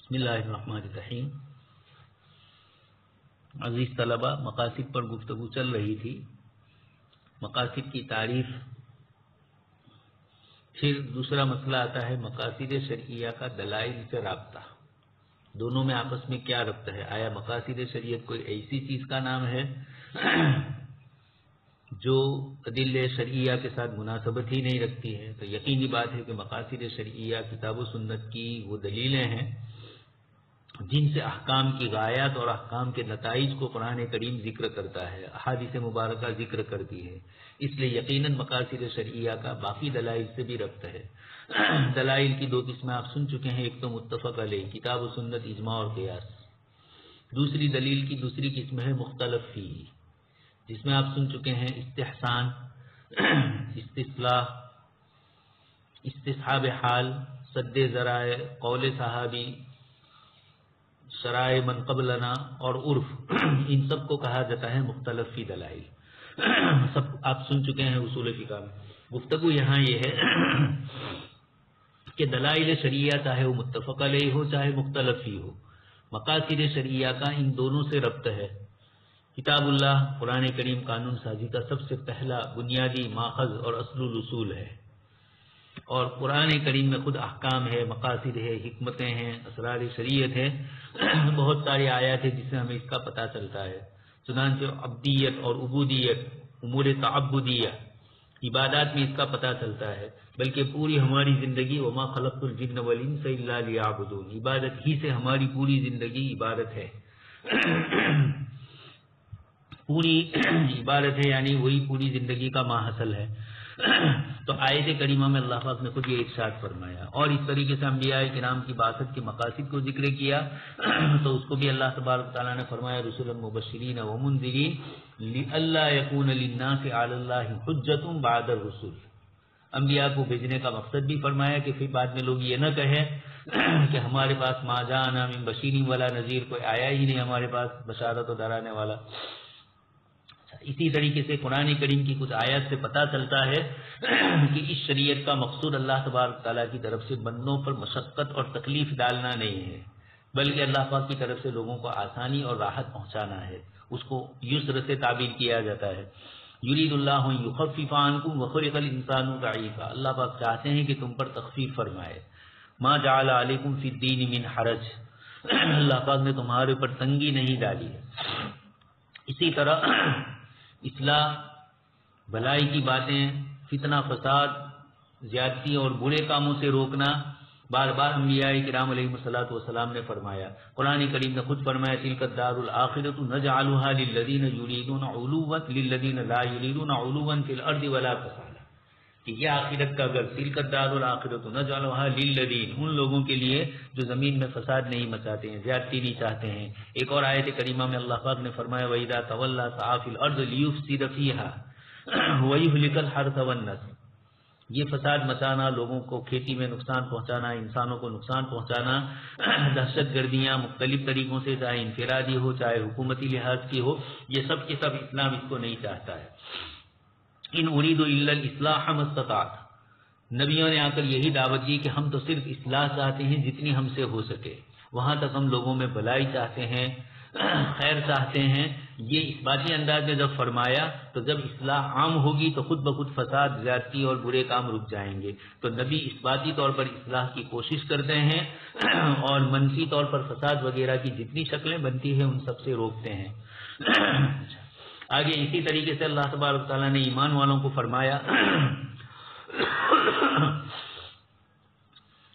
بسم اللہ الرحمن الرحیم۔ عزیز طلبہ، مقاصد پر گفتگو چل رہی تھی۔ مقاصد کی تعریف، پھر دوسرا مسئلہ آتا ہے مقاصد شرعیہ کا دلائل سے رابطہ، دونوں میں آپس میں کیا ربط ہے؟ آیا مقاصد شریعت کوئی ایسی چیز کا نام ہے جو ادلہ شرعیہ کے ساتھ مناسبت ہی نہیں رکھتی ہے؟ تو یقینی بات ہے کہ مقاصد شرعیہ کتاب و سنت کی وہ دلیلیں ہیں جن سے احکام کی غایات اور احکام کے نتائج کو قرآن کریم ذکر کرتا ہے، احادیث مبارکہ ذکر کرتی ہے۔ اس لیے یقیناً مقاصد شرعیہ کا باقی دلائل سے بھی ربط ہے۔ دلائل کی دو قسمیں آپ سن چکے ہیں، ایک تو متفق علیہ کتاب و سنت، اجماع اور قیاس۔ دوسری دلیل کی دوسری قسم ہے مختلف فی، جس میں آپ سن چکے ہیں استحسان، استصلاح، استصحاب حال، سد ذرائع، قول صحابی، شرائع من قبلنا اور عرف، ان سب کو کہا جاتا ہے مختلف فی دلائل۔ سب آپ سن چکے ہیں اصول فقہ میں۔ گفتگو یہاں یہ ہے کہ دلائل شرعیہ چاہے وہ متفق علیہ ہو چاہے مختلف فی ہو، مقاصد شرعیہ کا ان دونوں سے ربط ہے۔ کتاب اللہ قرآن کریم قانون سازی کا سب سے پہلا بنیادی ماخذ اور اصل الاصول ہے، اور قرآن کریم میں خود احکام ہے، مقاصد ہے، حکمتیں ہیں، اسرار شریعت ہے، بہت ساری آیات ہیں جس سے ہمیں اس کا پتہ چلتا ہے۔ چنانچہ عبدیت اور عبودیت، امور تعبدیہ، عبادات میں اس کا پتہ چلتا ہے، بلکہ پوری ہماری زندگی وما خلقت الجن والانس الا لیعبدون، عبادت ہی سے ہماری پوری زندگی عبادت ہے، پوری عبادت ہے، یعنی وہی پوری زندگی کا ماحصل ہے۔ تو آیت کریمہ میں اللہ پاک نے خود یہ ارشاد فرمایا، اور اس طریقے سے انبیاء کرام کی بعثت کے مقاصد کو ذکر کیا، تو اس کو بھی اللہ تبارک تعالیٰ نے فرمایا رسلا مبشرین ومنذرین لئلا یکون للناس علی اللہ حجۃ بعد الرسل۔ انبیاء کو بھیجنے کا مقصد بھی فرمایا کہ پھر بعد میں لوگ یہ نہ کہیں کہ ہمارے پاس ما جاءنا من بشیر ولا نذیر، کوئی آیا ہی نہیں ہمارے پاس بشارت و ڈرانے والا۔ اسی طریقے سے قرآن کریم کی کچھ آیات سے پتہ چلتا ہے کہ اس شریعت کا مقصود اللہ تبارک تعالیٰ کی طرف سے بندوں پر مشقت اور تکلیف ڈالنا نہیں ہے، بلکہ اللہ پاک کی طرف سے لوگوں کو آسانی اور راحت پہنچانا ہے۔ اس کو یسر سے تعبیر کیا جاتا ہے، یرید اللہ ان یخفف عنکم وخلق الانسان ضعیفا، اللہ پاک چاہتے ہیں کہ تم پر تخفیف فرمائے۔ ما جعل علیکم فی الدین من حرج، اللہ پاک نے تمہارے اوپر تنگی نہیں ڈالی ہے۔ اسی طرح اصلاح، بھلائی کی باتیں، فتنہ فساد، زیادتی اور برے کاموں سے روکنا، بار بار انبیاء کرام علیہ الصلوۃ والسلام نے فرمایا۔ قرآن کریم نے خود فرمایا تلک الدار الآخرۃ نجعلها للذین یریدون علوا للذین لا یریدون علوا فی الارض ولا فسادا، کہ یہ آخرت کا گھر، تلک الدار الآخرۃ نجعلها للذین، ان لوگوں کے لیے جو زمین میں فساد نہیں مچاتے ہیں، زیادتی نہیں چاہتے ہیں۔ ایک اور آیت کریمہ میں اللہ پاک نے فرمایا وَإِذَا تَوَلَّىٰ سَعَىٰ فِي الْأَرْضِ لِيُفْسِدَ فِيهَا وَيُهْلِكَ الْحَرْثَ وَالنَّسْلَ، یہ فساد مچانا، لوگوں کو کھیتی میں نقصان پہنچانا، انسانوں کو نقصان پہنچانا، دہشت گردیاں مختلف طریقوں سے، چاہے انفرادی ہو چاہے حکومتی لحاظ کی ہو، یہ سب کے سب اسلام اس کو نہیں چاہتا ہے۔ ان اريد الا الاصلاح ما استطعت، نبیوں نے آ کر یہی دعوت دی کہ ہم تو صرف اصلاح چاہتے ہیں جتنی ہم سے ہو سکے، وہاں تک ہم لوگوں میں بھلائی چاہتے ہیں، خیر چاہتے ہیں۔ یہ اس باتی انداز میں جب فرمایا تو جب اصلاح عام ہوگی تو خود بخود فساد، زیادتی اور برے کام رک جائیں گے۔ تو نبی اس باتی طور پر اصلاح کی کوشش کرتے ہیں اور منفی طور پر فساد وغیرہ کی جتنی شکلیں بنتی ہیں ان سب سے روکتے ہیں۔ آگے اسی طریقے سے اللہ تبارک تعالیٰ نے ایمان والوں کو فرمایا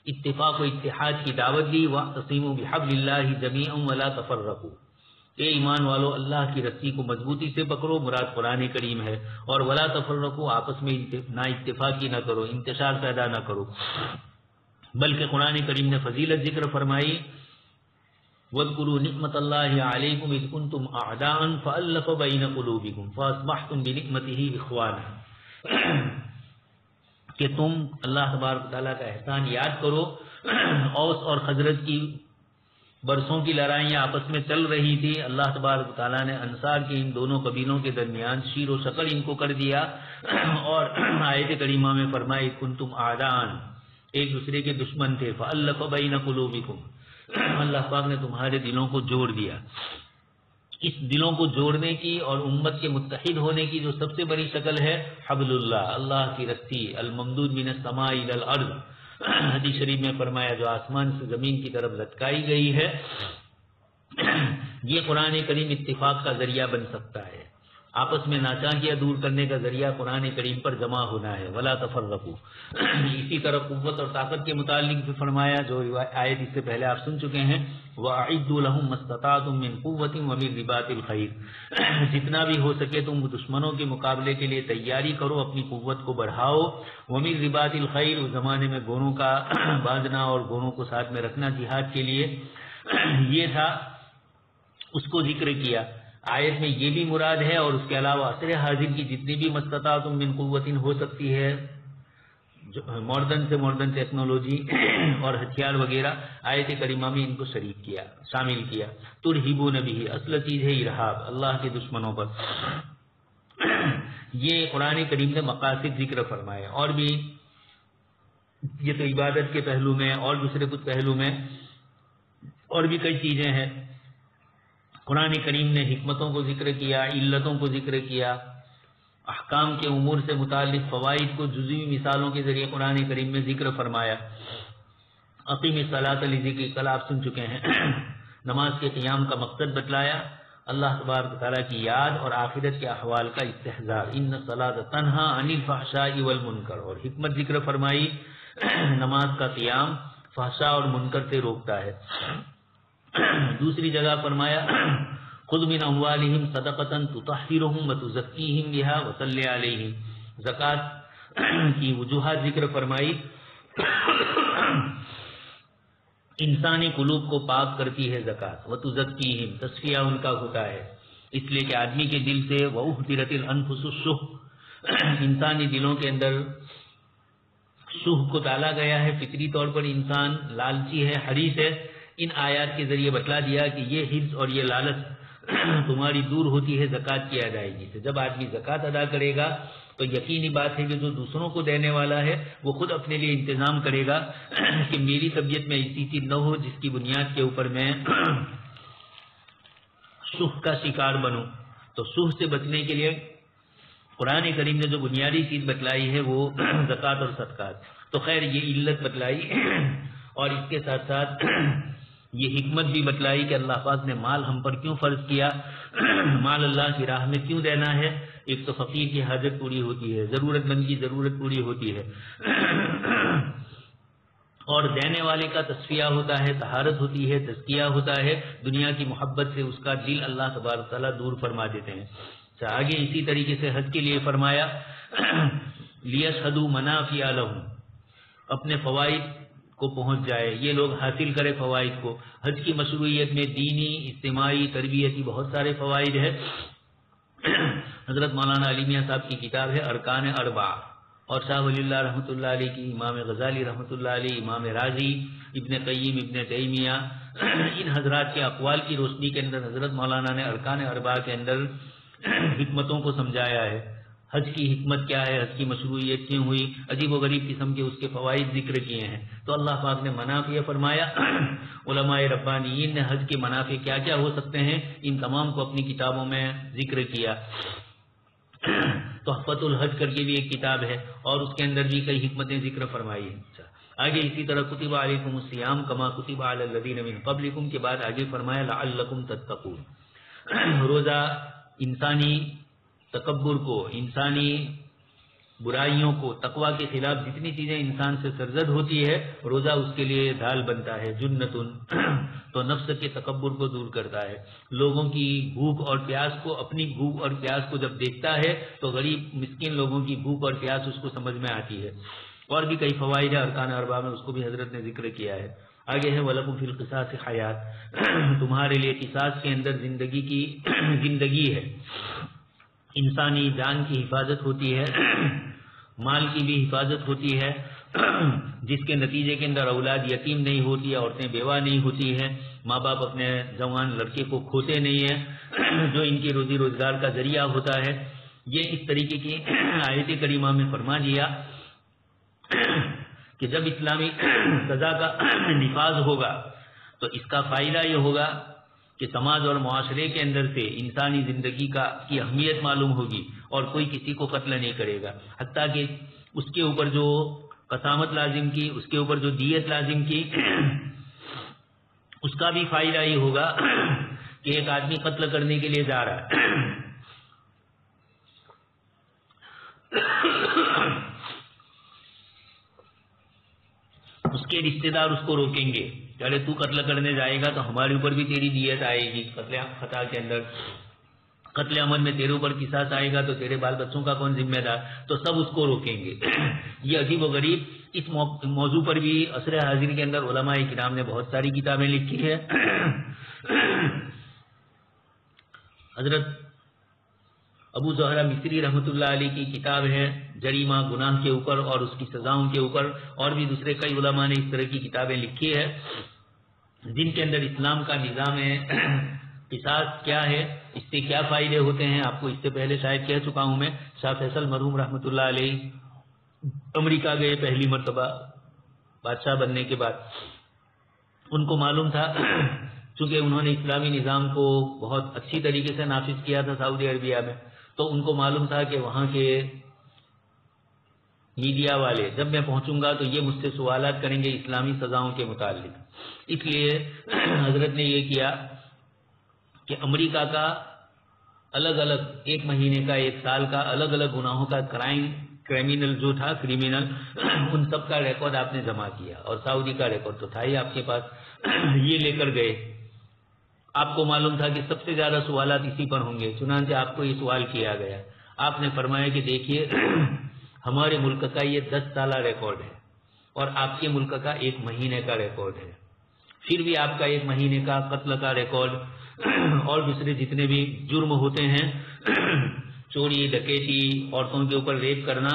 اتفاق و اتحاد کی دعوت دی، وَاعْتَصِمُوا بِحَبْلِ اللَّهِ جَمِيعًا وَلَا تَفَرَّقُوا، اے ایمان والو اللہ کی رسی کو مضبوطی سے پکڑو، مراد قرآن کریم ہے، اور ولا تفرقوا، آپس میں نا اتفاقی نہ کرو، انتشار پیدا نہ کرو، بلکہ قرآن کریم نے فضیلت ذکر فرمائی وَاذْكُرُوا نِعْمَةَ اللَّهِ عَلَيْكُمْ إِذْ كُنْتُمْ أَعْدَاءً فَأَلَّفَ بَيْنَ قُلُوبِكُمْ فَأَصْبَحْتُمْ بِنِعْمَتِهِ إِخْوَانًا، کہ تم اللہ تبارک تعالیٰ کا احسان یاد کرو۔ اوس اور خزرج کی برسوں کی لڑائیاں آپس میں چل رہی تھی، اللہ تبارک تعالیٰ نے انصار کے ان دونوں قبیلوں کے درمیان شیر و شکر ان کو کر دیا، اور آیت کریمہ میں فرمائے کنتم اعداء، ایک دوسرے کے دشمن تھے، فَأَلَّفَ بَيْنَ قُلُوبِكُمْ، اللہ پاک نے تمہارے دلوں کو جوڑ دیا. اس دلوں کو جوڑنے کی اور امت کے متحد ہونے کی جو سب سے بڑی شکل ہے حبل اللہ، اللہ کی رسی، الممدود من السماء الى الارض. حدیث شریف میں فرمایا جو آسمان سے زمین کی طرف لٹکائی گئی ہے، یہ قرآن کریم اتفاق کا ذریعہ بن سکتا ہے. آپس میں ناچاکیاں دور کرنے کا ذریعہ قرآن کریم پر جمع ہونا ہے. ولا تفرقوا. اسی طرح قوت اور طاقت کے متعلق بھی فرمایا، جو آیت اس سے پہلے آپ سن چکے ہیں، وَأَعِدُّوا لَهُم مَّا اسْتَطَعْتُم مِّن قُوَّةٍ وَمِن رِّبَاطِ الْخَيْلِ. جتنا بھی ہو سکے تم دشمنوں کے مقابلے کے لیے تیاری کرو، اپنی قوت کو بڑھاؤ. وَمِن رِّبَاطِ الْخَيْلِ، اس زمانے میں گھوڑوں کا باندھنا اور گھوڑوں کو ساتھ میں رکھنا جہاد کے لیے، یہ تھا، اس کو ذکر کیا. آیت میں یہ بھی مراد ہے، اور اس کے علاوہ عصر حاضر کی جتنی بھی مستطاعتم من قوت ہو سکتی ہے، ماڈرن سے ماڈرن ٹیکنالوجی اور ہتھیار وغیرہ، آیت کریمہ میں ان کو شریک کیا، شامل کیا. ترہبون بہ، اصل چیز ہے ارہاب، اللہ کے دشمنوں پر. یہ قرآن کریم نے مقاصد ذکر فرمائے. اور بھی یہ تو عبادت کے پہلو میں اور دوسرے کچھ پہلو میں اور بھی کئی چیزیں ہیں. قرآن کریم نے حکمتوں کو ذکر کیا، علتوں کو ذکر کیا، احکام کے امور سے متعلق فوائد کو جزوی مثالوں کے ذریعے قرآن کریم میں ذکر فرمایا. اقیم الصلاۃ لذکری، کل آپ سن چکے ہیں. نماز کے قیام کا مقصد بتلایا، اللہ تبارک تعالیٰ کی یاد اور آخرت کے احوال کا استحضار. ان الصلاۃ تنہی عن الفحشاء والمنکر. اور حکمت ذکر فرمائی، نماز کا قیام فحشاء اور منکر سے روکتا ہے. دوسری جگہ فرمایا خذ من اموالہم صدقۃ تطہرہم وتزکیہم بہا وصلی علیہم. زکوٰۃ کی وجوہات ذکر فرمائی. انسانی قلوب کو پاک کرتی ہے زکوٰۃ. وتزکیہم، تصفیہ ان کا ہوتا ہے، اس لیے کہ آدمی کے دل سے وأحضرت الانفس الشح، انسانی دلوں کے اندر شح کو ڈالا گیا ہے. فطری طور پر انسان لالچی ہے، حریص ہے. ان آیات کے ذریعے بتلا دیا کہ یہ حرص اور یہ لالچ تمہاری دور ہوتی ہے زکوٰۃ کی ادائیگی سے. جب آدمی زکوٰۃ ادا کرے گا تو یقینی بات ہے کہ جو دوسروں کو دینے والا ہے وہ خود اپنے لیے انتظام کرے گا کہ میری طبیعت میں ایسی چیز نہ ہو جس کی بنیاد کے اوپر میں شح کا شکار بنوں. تو شح سے بچنے کے لیے قرآن کریم نے جو بنیادی چیز بتلائی ہے وہ زکوٰۃ اور صدقات. تو خیر یہ علت بتلائی، اور اس کے ساتھ ساتھ یہ حکمت بھی بتلائی کہ اللہ پاک نے مال ہم پر کیوں فرض کیا، مال اللہ کی راہ میں کیوں دینا ہے. ایک تو فقیر کی حاجت پوری ہوتی ہے، ضرورت مند کی ضرورت پوری ہوتی ہے، اور دینے والے کا تصفیہ ہوتا ہے، طہارت ہوتی ہے، تزکیہ ہوتا ہے. دنیا کی محبت سے اس کا دل اللہ تبارک تعالیٰ دور فرما دیتے ہیں. آگے اسی طریقے سے حج کے لیے فرمایا لیشہدوا منافع لہم، اپنے فوائد کو پہنچ جائے، یہ لوگ حاصل کرے فوائد کو. حج کی مشروعیت میں دینی، اجتماعی، تربیتی بہت سارے فوائد ہیں. حضرت مولانا علی میاں صاحب کی کتاب ہے ارکان اربعہ، اور شاہ ولی اللہ رحمۃ اللہ علیہ کی، امام غزالی رحمۃ اللہ علیہ، امام راضی، ابن قیم، ابن تیمیہ، ان حضرات کے اقوال کی روشنی کے اندر حضرت مولانا نے ارکان اربعہ کے اندر حکمتوں کو سمجھایا ہے. حج کی حکمت کیا ہے، حج کی مشروعیت کیوں ہوئی، عجیب و غریب قسم کے اس کے فوائد ذکر کیے ہیں. تو اللہ پاک نے منافع فرمایا. علماء ربانیین نے حج کے منافع کیا کیا ہو سکتے ہیں ان تمام کو اپنی کتابوں میں ذکر کیا. تحفۃ الحج کر کے بھی ایک کتاب ہے، اور اس کے اندر بھی کئی حکمتیں ذکر فرمائی ہیں. آگے اسی طرح کتب علیکم الصیام کما کتب علی الذین من قبلکم کے بعد آگے فرمایا لعلکم تتقون. روزہ انسانی تکبر کو، انسانی برائیوں کو، تقوی کے خلاف جتنی چیزیں انسان سے سرزد ہوتی ہے، روزہ اس کے لیے ڈھال بنتا ہے. جنتن، تو نفس کے تکبر کو دور کرتا ہے. لوگوں کی بھوک اور پیاس کو، اپنی بھوک اور پیاس کو جب دیکھتا ہے تو غریب مسکین لوگوں کی بھوک اور پیاس اس کو سمجھ میں آتی ہے. اور بھی کئی فوائد ہیں ارکان اربعہ میں، اس کو بھی حضرت نے ذکر کیا ہے. آگے ہے وَلَكُمْ فِي الْقِصَاصِ حَيَاةٌ، تمہارے لیے قصاص کے اندر زندگی ہے. انسانی جان کی حفاظت ہوتی ہے، مال کی بھی حفاظت ہوتی ہے، جس کے نتیجے کے اندر اولاد یتیم نہیں ہوتی ہے، عورتیں بیوہ نہیں ہوتی ہیں، ماں باپ اپنے جوان لڑکے کو کھوتے نہیں ہیں، جو ان کی روزی روزگار کا ذریعہ ہوتا ہے. یہ اس طریقے کی آیت کریمہ میں فرما دیا کہ جب اسلامی سزا کا نفاذ ہوگا تو اس کا فائدہ یہ ہوگا کہ سماج اور معاشرے کے اندر سے انسانی زندگی کی اہمیت معلوم ہوگی اور کوئی کسی کو قتل نہیں کرے گا، حتیٰ کہ اس کے اوپر جو قسامت لازم کی، اس کے اوپر جو دیت لازم کی، اس کا بھی فائدہ یہ ہوگا کہ ایک آدمی قتل کرنے کے لیے جا رہا ہے، اس کے رشتے دار اس کو روکیں گے کہ ارے تو قتل کرنے جائے گا تو ہمارے اوپر بھی تیری دیت آئے گی، قتل خطا کے اندر قتل عمل میں تیرے اوپر قصاص آئے گا تو تیرے بال بچوں کا کون ذمہ دار، تو سب اس کو روکیں گے۔ یہ عجیب و غریب اس موضوع پر بھی عصر حاضر کے اندر علماء کرام نے بہت ساری کتابیں لکھی ہے۔ حضرت ابو زہرہ مصری رحمۃ اللہ علیہ کی کتاب ہے جریمہ گناہ کے اوپر اور اس کی سزاؤں کے اوپر، اور بھی دوسرے کئی علماء نے اس طرح کی کتابیں لکھی ہے جن کے اندر اسلام کا نظام ہے، قصاص کیا ہے، اس سے کیا فائدے ہوتے ہیں۔ آپ کو اس سے پہلے شاید کہہ چکا ہوں میں، شاہ فیصل مرحوم رحمۃ اللہ علیہ امریکہ گئے پہلی مرتبہ بادشاہ بننے کے بعد، ان کو معلوم تھا چونکہ انہوں نے اسلامی نظام کو بہت اچھی طریقے سے نافذ کیا تھا سعودی عربیہ میں، تو ان کو معلوم تھا کہ وہاں کے میڈیا والے جب میں پہنچوں گا تو یہ مجھ سے سوالات کریں گے اسلامی سزاؤں کے متعلق، اس لیے حضرت نے یہ کیا کہ امریکہ کا الگ الگ ایک مہینے کا ایک سال کا الگ الگ گناہوں کا کریمنل جو تھا کریمنل ان سب کا ریکارڈ آپ نے جمع کیا، اور سعودی کا ریکارڈ تو تھا ہی آپ کے پاس، یہ لے کر گئے۔ آپ کو معلوم تھا کہ سب سے زیادہ سوالات اسی پر ہوں گے، چنانچہ آپ کو یہ سوال کیا گیا، آپ نے فرمایا کہ دیکھیے ہمارے ملک کا یہ 10 سالہ ریکارڈ ہے اور آپ کے ملک کا 1 مہینے کا ریکارڈ ہے، پھر بھی آپ کا 1 مہینے کا قتل کا ریکارڈ اور دوسرے جتنے بھی جرم ہوتے ہیں، چوری ڈکیتی، عورتوں کے اوپر ریپ کرنا،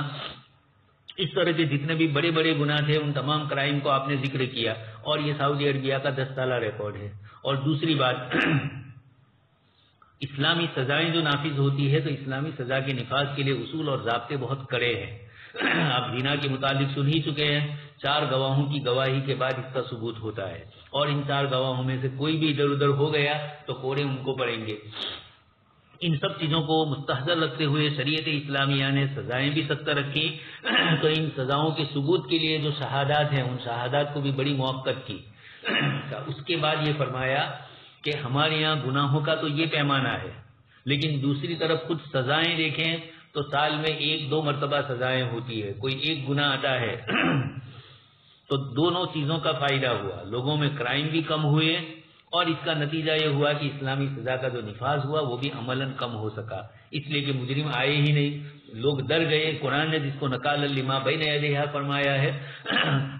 اس طرح کے جتنے بھی بڑے بڑے گناہ تھے ان تمام کرائم کو آپ نے ذکر کیا، اور یہ سعودی عربیہ کا 10 سالہ ریکارڈ ہے۔ اور دوسری بات، اسلامی سزائیں جو نافذ ہوتی ہے تو اسلامی سزا کے نفاذ کے لیے اصول اور ضابطے بہت کڑے ہیں۔ آپ زنا کے متعلق سن ہی چکے ہیں، 4 گواہوں کی گواہی کے بعد اس کا ثبوت ہوتا ہے، اور ان 4 گواہوں میں سے کوئی بھی ادھر ادھر ہو گیا تو کوڑے ان کو پڑیں گے۔ ان سب چیزوں کو مستحضر رکھتے ہوئے شریعت اسلامیہ نے سزائیں بھی سخت رکھی، تو ان سزاؤں کے ثبوت کے لیے جو شہادات ہیں ان شہادات کو بھی بڑی موقت کی۔ اس کے بعد یہ فرمایا کہ ہمارے یہاں گناہوں کا تو یہ پیمانہ ہے، لیکن دوسری طرف خود سزائیں دیکھیں تو سال میں 1-2 مرتبہ سزائیں ہوتی ہے، کوئی ایک گناہ آتا ہے تو دونوں چیزوں کا فائدہ ہوا، لوگوں میں کرائم بھی کم ہوئے، اور اس کا نتیجہ یہ ہوا کہ اسلامی سزا کا جو نفاذ ہوا وہ بھی عملاً کم ہو سکا، اس لیے کہ مجرم آئے ہی نہیں، لوگ ڈر گئے۔ قرآن نے جس کو نکال لما بین یدیہا فرمایا ہے،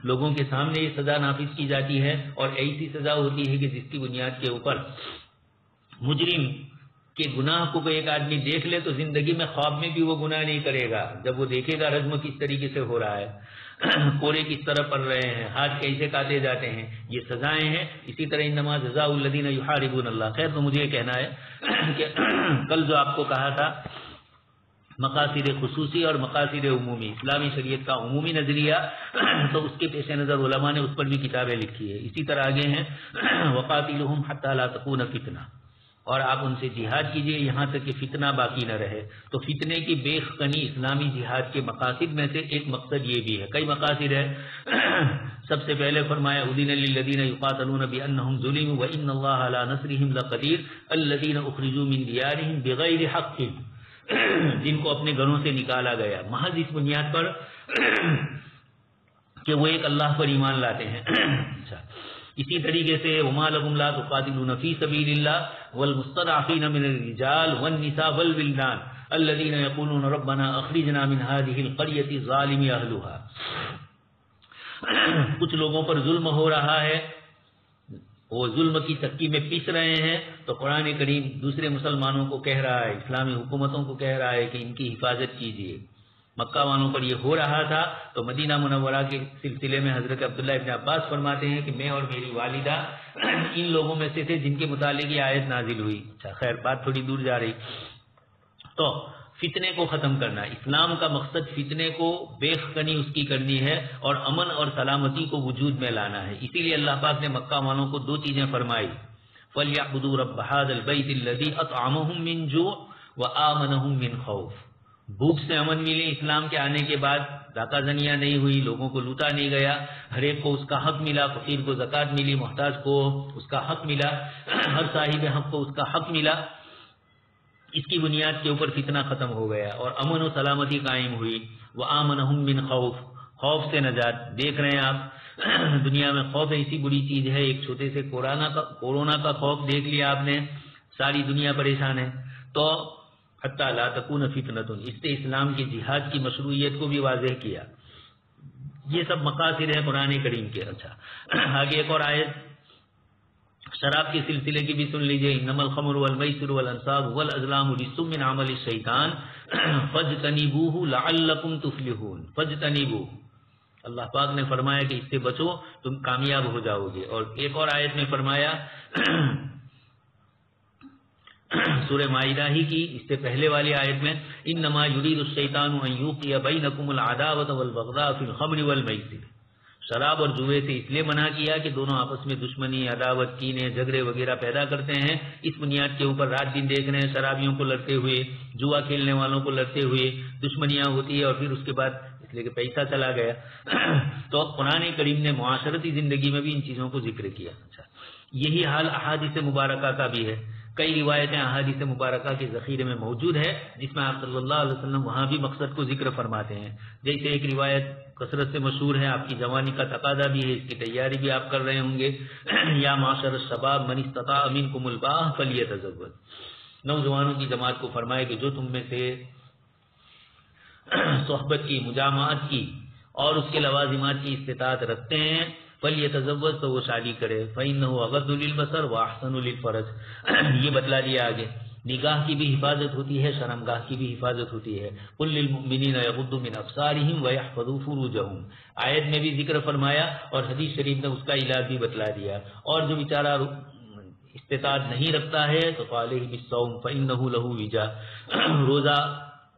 لوگوں کے سامنے یہ سزا نافذ کی جاتی ہے، اور ایسی سزا ہوتی ہے کہ جس کی بنیاد کے اوپر مجرم کے گناہ کو کوئی ایک آدمی دیکھ لے تو زندگی میں خواب میں بھی وہ گناہ نہیں کرے گا، جب وہ دیکھے گا رجم کس طریقے سے ہو رہا ہے، کوڑے کس طرح پڑ رہے ہیں، ہاتھ کیسے کاٹے جاتے ہیں، یہ سزائیں ہیں۔ اسی طرح انما جزاء الذین یحاربون اللہ۔ خیر، تو مجھے یہ کہنا ہے کہ کل جو آپ کو کہا تھا مقاصد خصوصی اور مقاصد عمومی، اسلامی شریعت کا عمومی نظریہ، تو اس کے پیش نظر علماء نے اس پر بھی کتابیں لکھی ہے۔ اسی طرح آگے ہیں وقاتلہم حتی لا تکون فتنہ، اور آپ ان سے جہاد کیجئے یہاں تک کہ فتنہ باقی نہ رہے۔ تو فتنے کی بے خنی اسلامی جہاد کے مقاصد میں سے ایک مقصد یہ بھی ہے، کئی مقاصد ہے۔ سب سے پہلے فرمایا اذن للذین یقاتلون بانہم ظلموا وان اللہ علی نصرہم لقدیر الذین اخرجوا من دیارہم بغیر حق، جن کو اپنے گھروں سے نکالا گیا محض اس بنیاد پر کہ وہ ایک اللہ پر ایمان لاتے ہیں۔ اسی طریقے سے وما لکم لا تقاتلون فی سبیل اللہ والمستضعفین من الرجال والنساء والولدان الذین یقولون ربنا اخرجنا من هذه القرية الظالم اهلها۔ کچھ لوگوں پر ظلم ہو رہا ہے، وہ ظلم کی چکی میں پیس رہے ہیں، تو قرآن کریم دوسرے مسلمانوں کو کہہ رہا ہے، اسلامی حکومتوں کو کہہ رہا ہے کہ ان کی حفاظت کیجیے۔ مکہ والوں پر یہ ہو رہا تھا تو مدینہ منورہ کے سلسلے میں حضرت عبداللہ ابن عباس فرماتے ہیں کہ میں اور میری والدہ ان لوگوں میں سے تھے جن کے متعلق یہ آیت نازل ہوئی۔ اچھا، خیر، بات تھوڑی دور جا رہی۔ تو فتنے کو ختم کرنا. اسلام کا مقصد فتنے کو بیخکنی اس کی کرنی ہے اور امن اور سلامتی کو وجود میں لانا ہے. اسی لیے اللہ پاک نے مکہ والوں کو 2 چیزیں فرمائی. فَلْيَعْبُدُوا رَبَّ هَٰذَا الْبَيْتِ الَّذِي أَطْعَمَهُم مِّن جُوعٍ وَآمَنَهُم مِّن خَوْفٍ. بھوک سے امن ملے. اسلام کے آنے کے بعد ڈاکہ زنیاں نہیں ہوئی, لوگوں کو لوٹا نہیں گیا, ہر ایک کو اس کا حق ملا, فقیر کو زکوٰۃ ملی, محتاج کو اس کا حق ملا, ہر صاحب حق کو اس کا حق ملا. اس کی بنیاد کے اوپر فتنہ ختم ہو گیا اور امن و سلامتی قائم ہوئی. وَآمَنَهُم مِّن خَوْفٍ, خوف سے نجات. دیکھ رہے ہیں آپ دنیا میں خوف ایسی بری چیز ہے. ایک چھوٹے سے کورونا کا خوف دیکھ لیا آپ نے, ساری دنیا پریشان ہے. تو حتیٰ لا تکون فتنۃ, اس سے اسلام کی جہاد کی مشروعیت کو بھی واضح کیا. یہ سب مقاصد ہیں قرآن کریم کے. اچھا آگے ایک اور آیت شراب کے سلسلے کی بھی سن لیجئے. انما الخمر والمیسر والانصاب والازلام رجس من عمل الشیطان فاجتنبوه لعلکم تفلحون. فاجتنبوه, اللہ پاک نے فرمایا کہ اس سے بچو, تم کامیاب ہو جاؤ گے. اور ایک اور آیت میں فرمایا سورہ مائدہ ہی کی اس سے پہلے والی آیت میں انما یرید الشیطان ان یوقع بینکم العداوۃ والبغضاء فی الخمر والمیسر. شراب اور جوئے سے اس لیے منع کیا کہ دونوں آپس میں دشمنی, عداوت, کینے, جھگڑے وغیرہ پیدا کرتے ہیں. اس بنیاد کے اوپر رات دن دیکھ رہے ہیں شرابیوں کو لڑتے ہوئے, جوا کھیلنے والوں کو لڑتے ہوئے, دشمنیاں ہوتی ہے اور پھر اس کے بعد اس لیے کہ پیسہ چلا گیا. تو قرآن کریم نے معاشرتی زندگی میں بھی ان چیزوں کو ذکر کیا. اچھا یہی حال احادیث مبارکہ کا بھی ہے. کئی روایتیں احادیث مبارکہ کے ذخیرے میں موجود ہے جس میں آپ صلی اللہ علیہ وسلم وہاں بھی مقصد کو ذکر فرماتے ہیں. جیسے ایک روایت کثرت سے مشہور ہے, آپ کی جوانی کا تقاضا بھی ہے, اس کی تیاری بھی آپ کر رہے ہوں گے. یا معاشر الشباب من استطاع منکم الباء فلیتزوج. نوجوانوں کی جماعت کو فرمائے کہ جو تم میں سے صحبت کی, مجامعات کی اور اس کے لوازمات کی استطاعت رکھتے ہیں فلیتزوج, تو وہ شادی کرے. فإنه أغض للبصر وأحسن للفرج. یہ بتلا دیا آگے. نگاہ کی بھی حفاظت ہوتی ہے, شرمگاہ کی بھی حفاظت ہوتی ہے. قل للمؤمنین یغضوا من ابصارهم ويحفظوا فروجهم. آیت میں بھی ذکر فرمایا اور حدیث شریف نے اس کا علاج بھی بتلا دیا. اور جو بیچارہ استطاعت نہیں رکھتا ہے تو فعلیہ بالصوم فإنه له وجاء. روزہ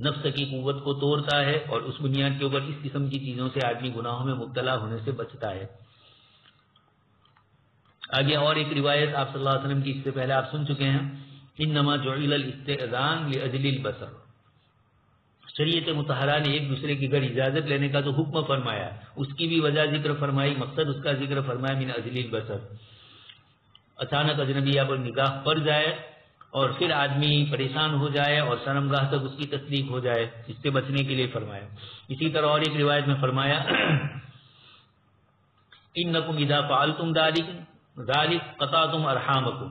نفس کی قوت کو توڑتا ہے اور اس بنیاد کے اوپر اس قسم کی چیزوں سے آدمی گناہوں میں مبتلا ہونے سے بچتا ہے. آگے اور ایک روایت آپ صلی اللہ علیہ وسلم کی اس سے پہلے آپ سن چکے ہیں. انما جعل الاستئذان لاجل البصر. شریعت مطہرہ نے ایک دوسرے کی گھر اجازت لینے کا جو حکم فرمایا اس کی بھی وجہ ذکر فرمائی, مقصد اس کا ذکر فرمایا من اجل البصر. اچانک اجنبیہ پر نگاہ پڑ جائے اور پھر آدمی پریشان ہو جائے اور شرمگاہ تک اس کی تصدیق ہو جائے, اس سے بچنے کے لیے فرمایا. اسی طرح اور ایک روایت میں فرمایا انکم اذا فعلتم ذالک قطعتم ارحامکم.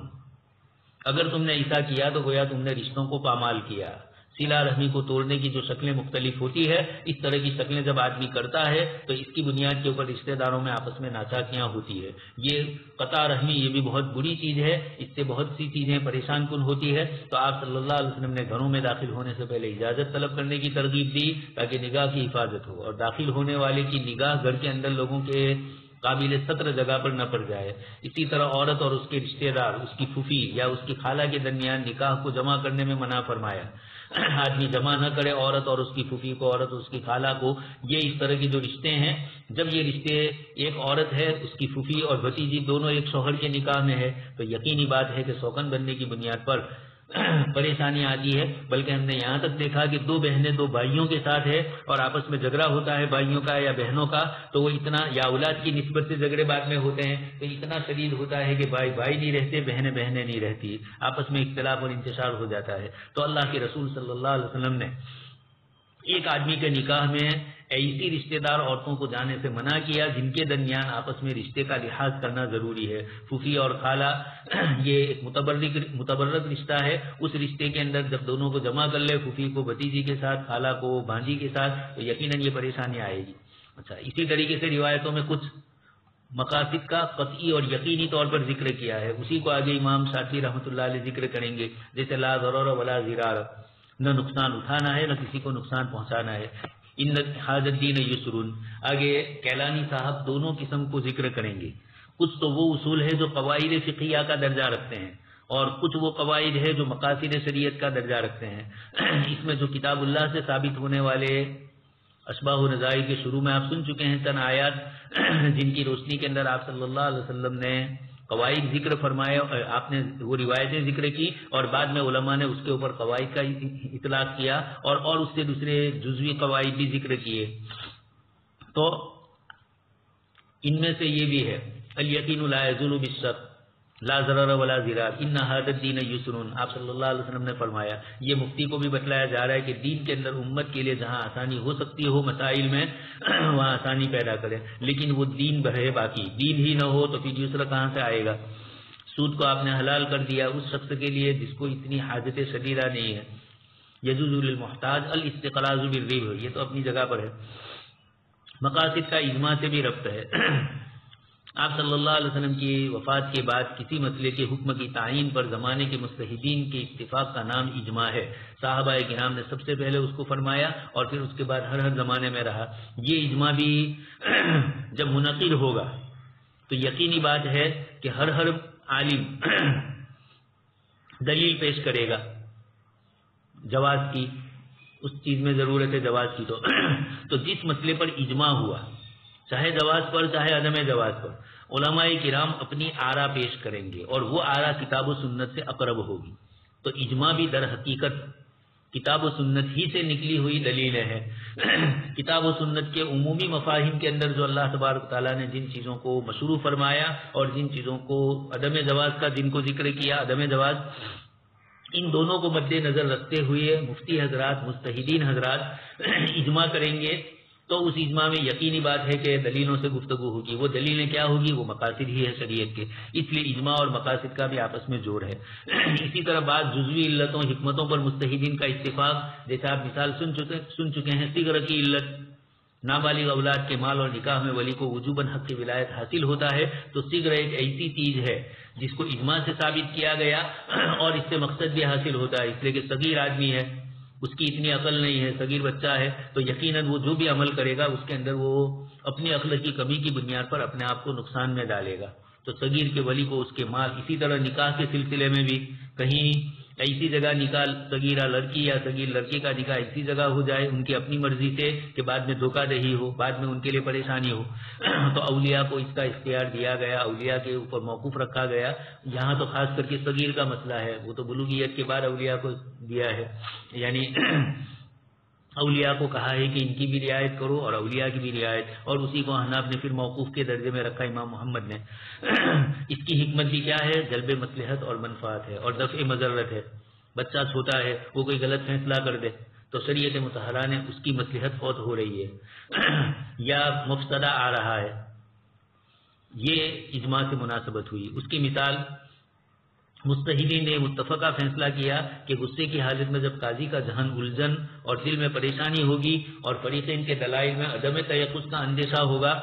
اگر تم نے ایسا کیا تو گویا تم نے رشتوں کو پامال کیا. صلہ رحمی کو توڑنے کی جو شکلیں مختلف ہوتی ہے, اس طرح کی شکلیں جب آدمی کرتا ہے تو اس کی بنیاد کے اوپر رشتہ داروں میں آپس میں ناچاکیاں ہوتی ہے. یہ قطع رحمی یہ بھی بہت بری چیز ہے, اس سے بہت سی چیزیں پریشان کن ہوتی ہے. تو آپ صلی اللہ علیہ وسلم نے گھروں میں داخل ہونے سے پہلے اجازت طلب کرنے کی ترغیب دی تاکہ نگاہ کی حفاظت ہو, اور داخل ہونے والے کی نگاہ گھر کے اندر لوگوں کے قابل ستر جگہ پر نہ پڑ جائے. اسی طرح عورت اور اس کے رشتہ دار, اس کی پھوپھی یا اس کی خالہ کے درمیان نکاح کو جمع کرنے میں منع فرمایا. آدمی جمع نہ کرے عورت اور اس کی پھوپھی کو, عورت اور اس کی خالہ کو. یہ اس طرح کے جو رشتے ہیں, جب یہ رشتے ایک عورت ہے اس کی پھوپھی اور بھتیجی دونوں ایک شوہر کے نکاح میں ہے تو یقینی بات ہے کہ سوکن بننے کی بنیاد پر پریشانی آتی ہے. بلکہ ہم نے یہاں تک دیکھا کہ دو بہنیں دو بھائیوں کے ساتھ ہے اور آپس میں جھگڑا ہوتا ہے بھائیوں کا یا بہنوں کا, تو وہ اتنا, یا اولاد کی نسبت سے جھگڑے بعد میں ہوتے ہیں تو اتنا شدید ہوتا ہے کہ بھائی بھائی نہیں رہتے, بہنیں بہنیں نہیں رہتی, آپس میں اختلاف اور انتشار ہو جاتا ہے. تو اللہ کے رسول صلی اللہ علیہ وسلم نے ایک آدمی کے نکاح میں ایسی رشتہ دار عورتوں کو جانے سے منع کیا جن کے درمیان آپس میں رشتے کا لحاظ کرنا ضروری ہے. پھوپھی اور خالہ یہ ایک متبرک رشتہ ہے. اس رشتے کے اندر جب دونوں کو جمع کر لے, پھوپھی کو بھتیجی کے ساتھ, خالہ کو بھانجی کے ساتھ, تو یقیناً یہ پریشانی آئے گی. اچھا اسی طریقے سے روایتوں میں کچھ مقاصد کا قطعی اور یقینی طور پر ذکر کیا ہے. اسی کو آگے امام شافعی رحمۃ اللہ علیہ ذکر کریں گے. جیسے لا ضرر ولا ضرار, نہ نقصان اٹھانا ہے نہ کسی کو نقصان پہنچانا ہے. ان حاضر الدین یسرون. آگے کیلانی صاحب دونوں قسم کو ذکر کریں گے. کچھ تو وہ اصول ہے جو قواعد فقہیہ کا درجہ رکھتے ہیں, اور کچھ وہ قواعد ہے جو مقاصد شریعت کا درجہ رکھتے ہیں. اس میں جو کتاب اللہ سے ثابت ہونے والے اشباہ و نظائر کے شروع میں آپ سن چکے ہیں چند آیات جن کی روشنی کے اندر آپ صلی اللہ علیہ وسلم نے قواعد ذکر فرمائے، آپ نے وہ روایتیں ذکر کی اور بعد میں علماء نے اس کے اوپر قواعد کا اطلاق کیا اور اس سے دوسرے جزوی قواعد بھی ذکر کیے. تو ان میں سے یہ بھی ہے الیقین لا یزول بالشک لا ضرر ولا ضرار ان ھذا الدین یسر. آپ صلی اللہ علیہ وسلم نے فرمایا، یہ مفتی کو بھی بتلایا جا رہا ہے کہ دین کے اندر امت کے لیے جہاں آسانی ہو سکتی ہو مسائل میں وہاں آسانی پیدا کرے، لیکن وہ دین بڑھے، باقی دین ہی نہ ہو تو پھر یسر کہاں سے آئے گا. سود کو آپ نے حلال کر دیا اس شخص کے لیے جس کو اتنی حاجت شدیدہ نہیں ہے. یجوز للمحتاج الاستقلاظ بالربا، یہ تو اپنی جگہ پر ہے. مقاصد کا اجماع سے بھی ربط ہے. آپ صلی اللہ علیہ وسلم کی وفات کے بعد کسی مسئلے کے حکم کی تعین پر زمانے کے مجتہدین کے اتفاق کا نام اجماع ہے. صحابہ کرام نے سب سے پہلے اس کو فرمایا اور پھر اس کے بعد ہر زمانے میں رہا. یہ اجماع بھی جب منعقد ہوگا تو یقینی بات ہے کہ ہر عالم دلیل پیش کرے گا جواز کی، اس چیز میں ضرورت ہے جواز کی. تو جس مسئلے پر اجماع ہوا، چاہے جواز پر چاہے عدم جواز پر، علماء کرام اپنی آرا پیش کریں گے اور وہ آرا کتاب و سنت سے اقرب ہوگی. تو اجماع بھی در حقیقت کتاب و سنت ہی سے نکلی ہوئی دلیلیں ہیں. کتاب و سنت کے عمومی مفاہیم کے اندر جو اللہ تبارک تعالیٰ نے جن چیزوں کو مشروع فرمایا اور جن چیزوں کو عدم جواز کا جن کو ذکر کیا عدم جواز، ان دونوں کو مد نظر رکھتے ہوئے مفتی حضرات مجتہدین حضرات اجماع کریں گے تو اس اجماع میں یقینی بات ہے کہ دلیلوں سے گفتگو ہوگی. وہ دلیلیں کیا ہوگی؟ وہ مقاصد ہی ہے شریعت کے. اس لیے اجماع اور مقاصد کا بھی آپس میں جوڑ ہے. اسی طرح بعض جزوی علتوں حکمتوں پر مجتہدین کا اتفاق، جیسے آپ مثال سن چکے ہیں صغر کی علت، نابالغ اولاد کے مال اور نکاح میں ولی کو وجوباً حق کی ولایت حاصل ہوتا ہے. تو صغر ایک ایسی چیز ہے جس کو اجماع سے ثابت کیا گیا اور اس سے مقصد بھی حاصل ہوتا ہے، اس لیے کہ صغیر آدمی ہے، اس کی اتنی عقل نہیں ہے، صغیر بچہ ہے، تو یقیناً وہ جو بھی عمل کرے گا اس کے اندر وہ اپنی عقل کی کمی کی بنیاد پر اپنے آپ کو نقصان میں ڈالے گا. تو صغیر کے ولی کو اس کے مال، اسی طرح نکاح کے سلسلے میں بھی کہیں ایسی جگہ نکاح صغیرہ لڑکی یا صغیر لڑکے کا نکاح ایسی جگہ ہو جائے ان کی اپنی مرضی سے کہ بعد میں دھوکہ دہی ہو، بعد میں ان کے لیے پریشانی ہو، تو اولیاء کو اس کا اختیار دیا گیا، اولیاء کے اوپر موقوف رکھا گیا. یہاں تو خاص کر کے صغیر کا مسئلہ ہے، وہ تو بلوغیت کے بعد اولیاء کو دیا ہے، یعنی اولیاء کو کہا ہے کہ ان کی بھی رعایت کرو اور اولیاء کی بھی رعایت، اور اسی کو حناف نے پھر موقوف کے درجے میں رکھا امام محمد نے. اس کی حکمت بھی کیا ہے؟ جلب مصلحت اور منفعت ہے اور دفع مضرت ہے. بچہ چھوٹا ہے، وہ کوئی غلط فیصلہ کر دے تو شریعت مطہرہ نے اس کی مصلحت فوت ہو رہی ہے یا مفسدہ آ رہا ہے، یہ اجماع سے مناسبت ہوئی. اس کی مثال مجتہدین نے متفقہ فیصلہ کیا کہ غصے کی حالت میں جب قاضی کا ذہن الجھن اور دل میں پریشانی ہوگی اور فریقین کے دلائل میں عدم تیقظ کا اندیشہ ہوگا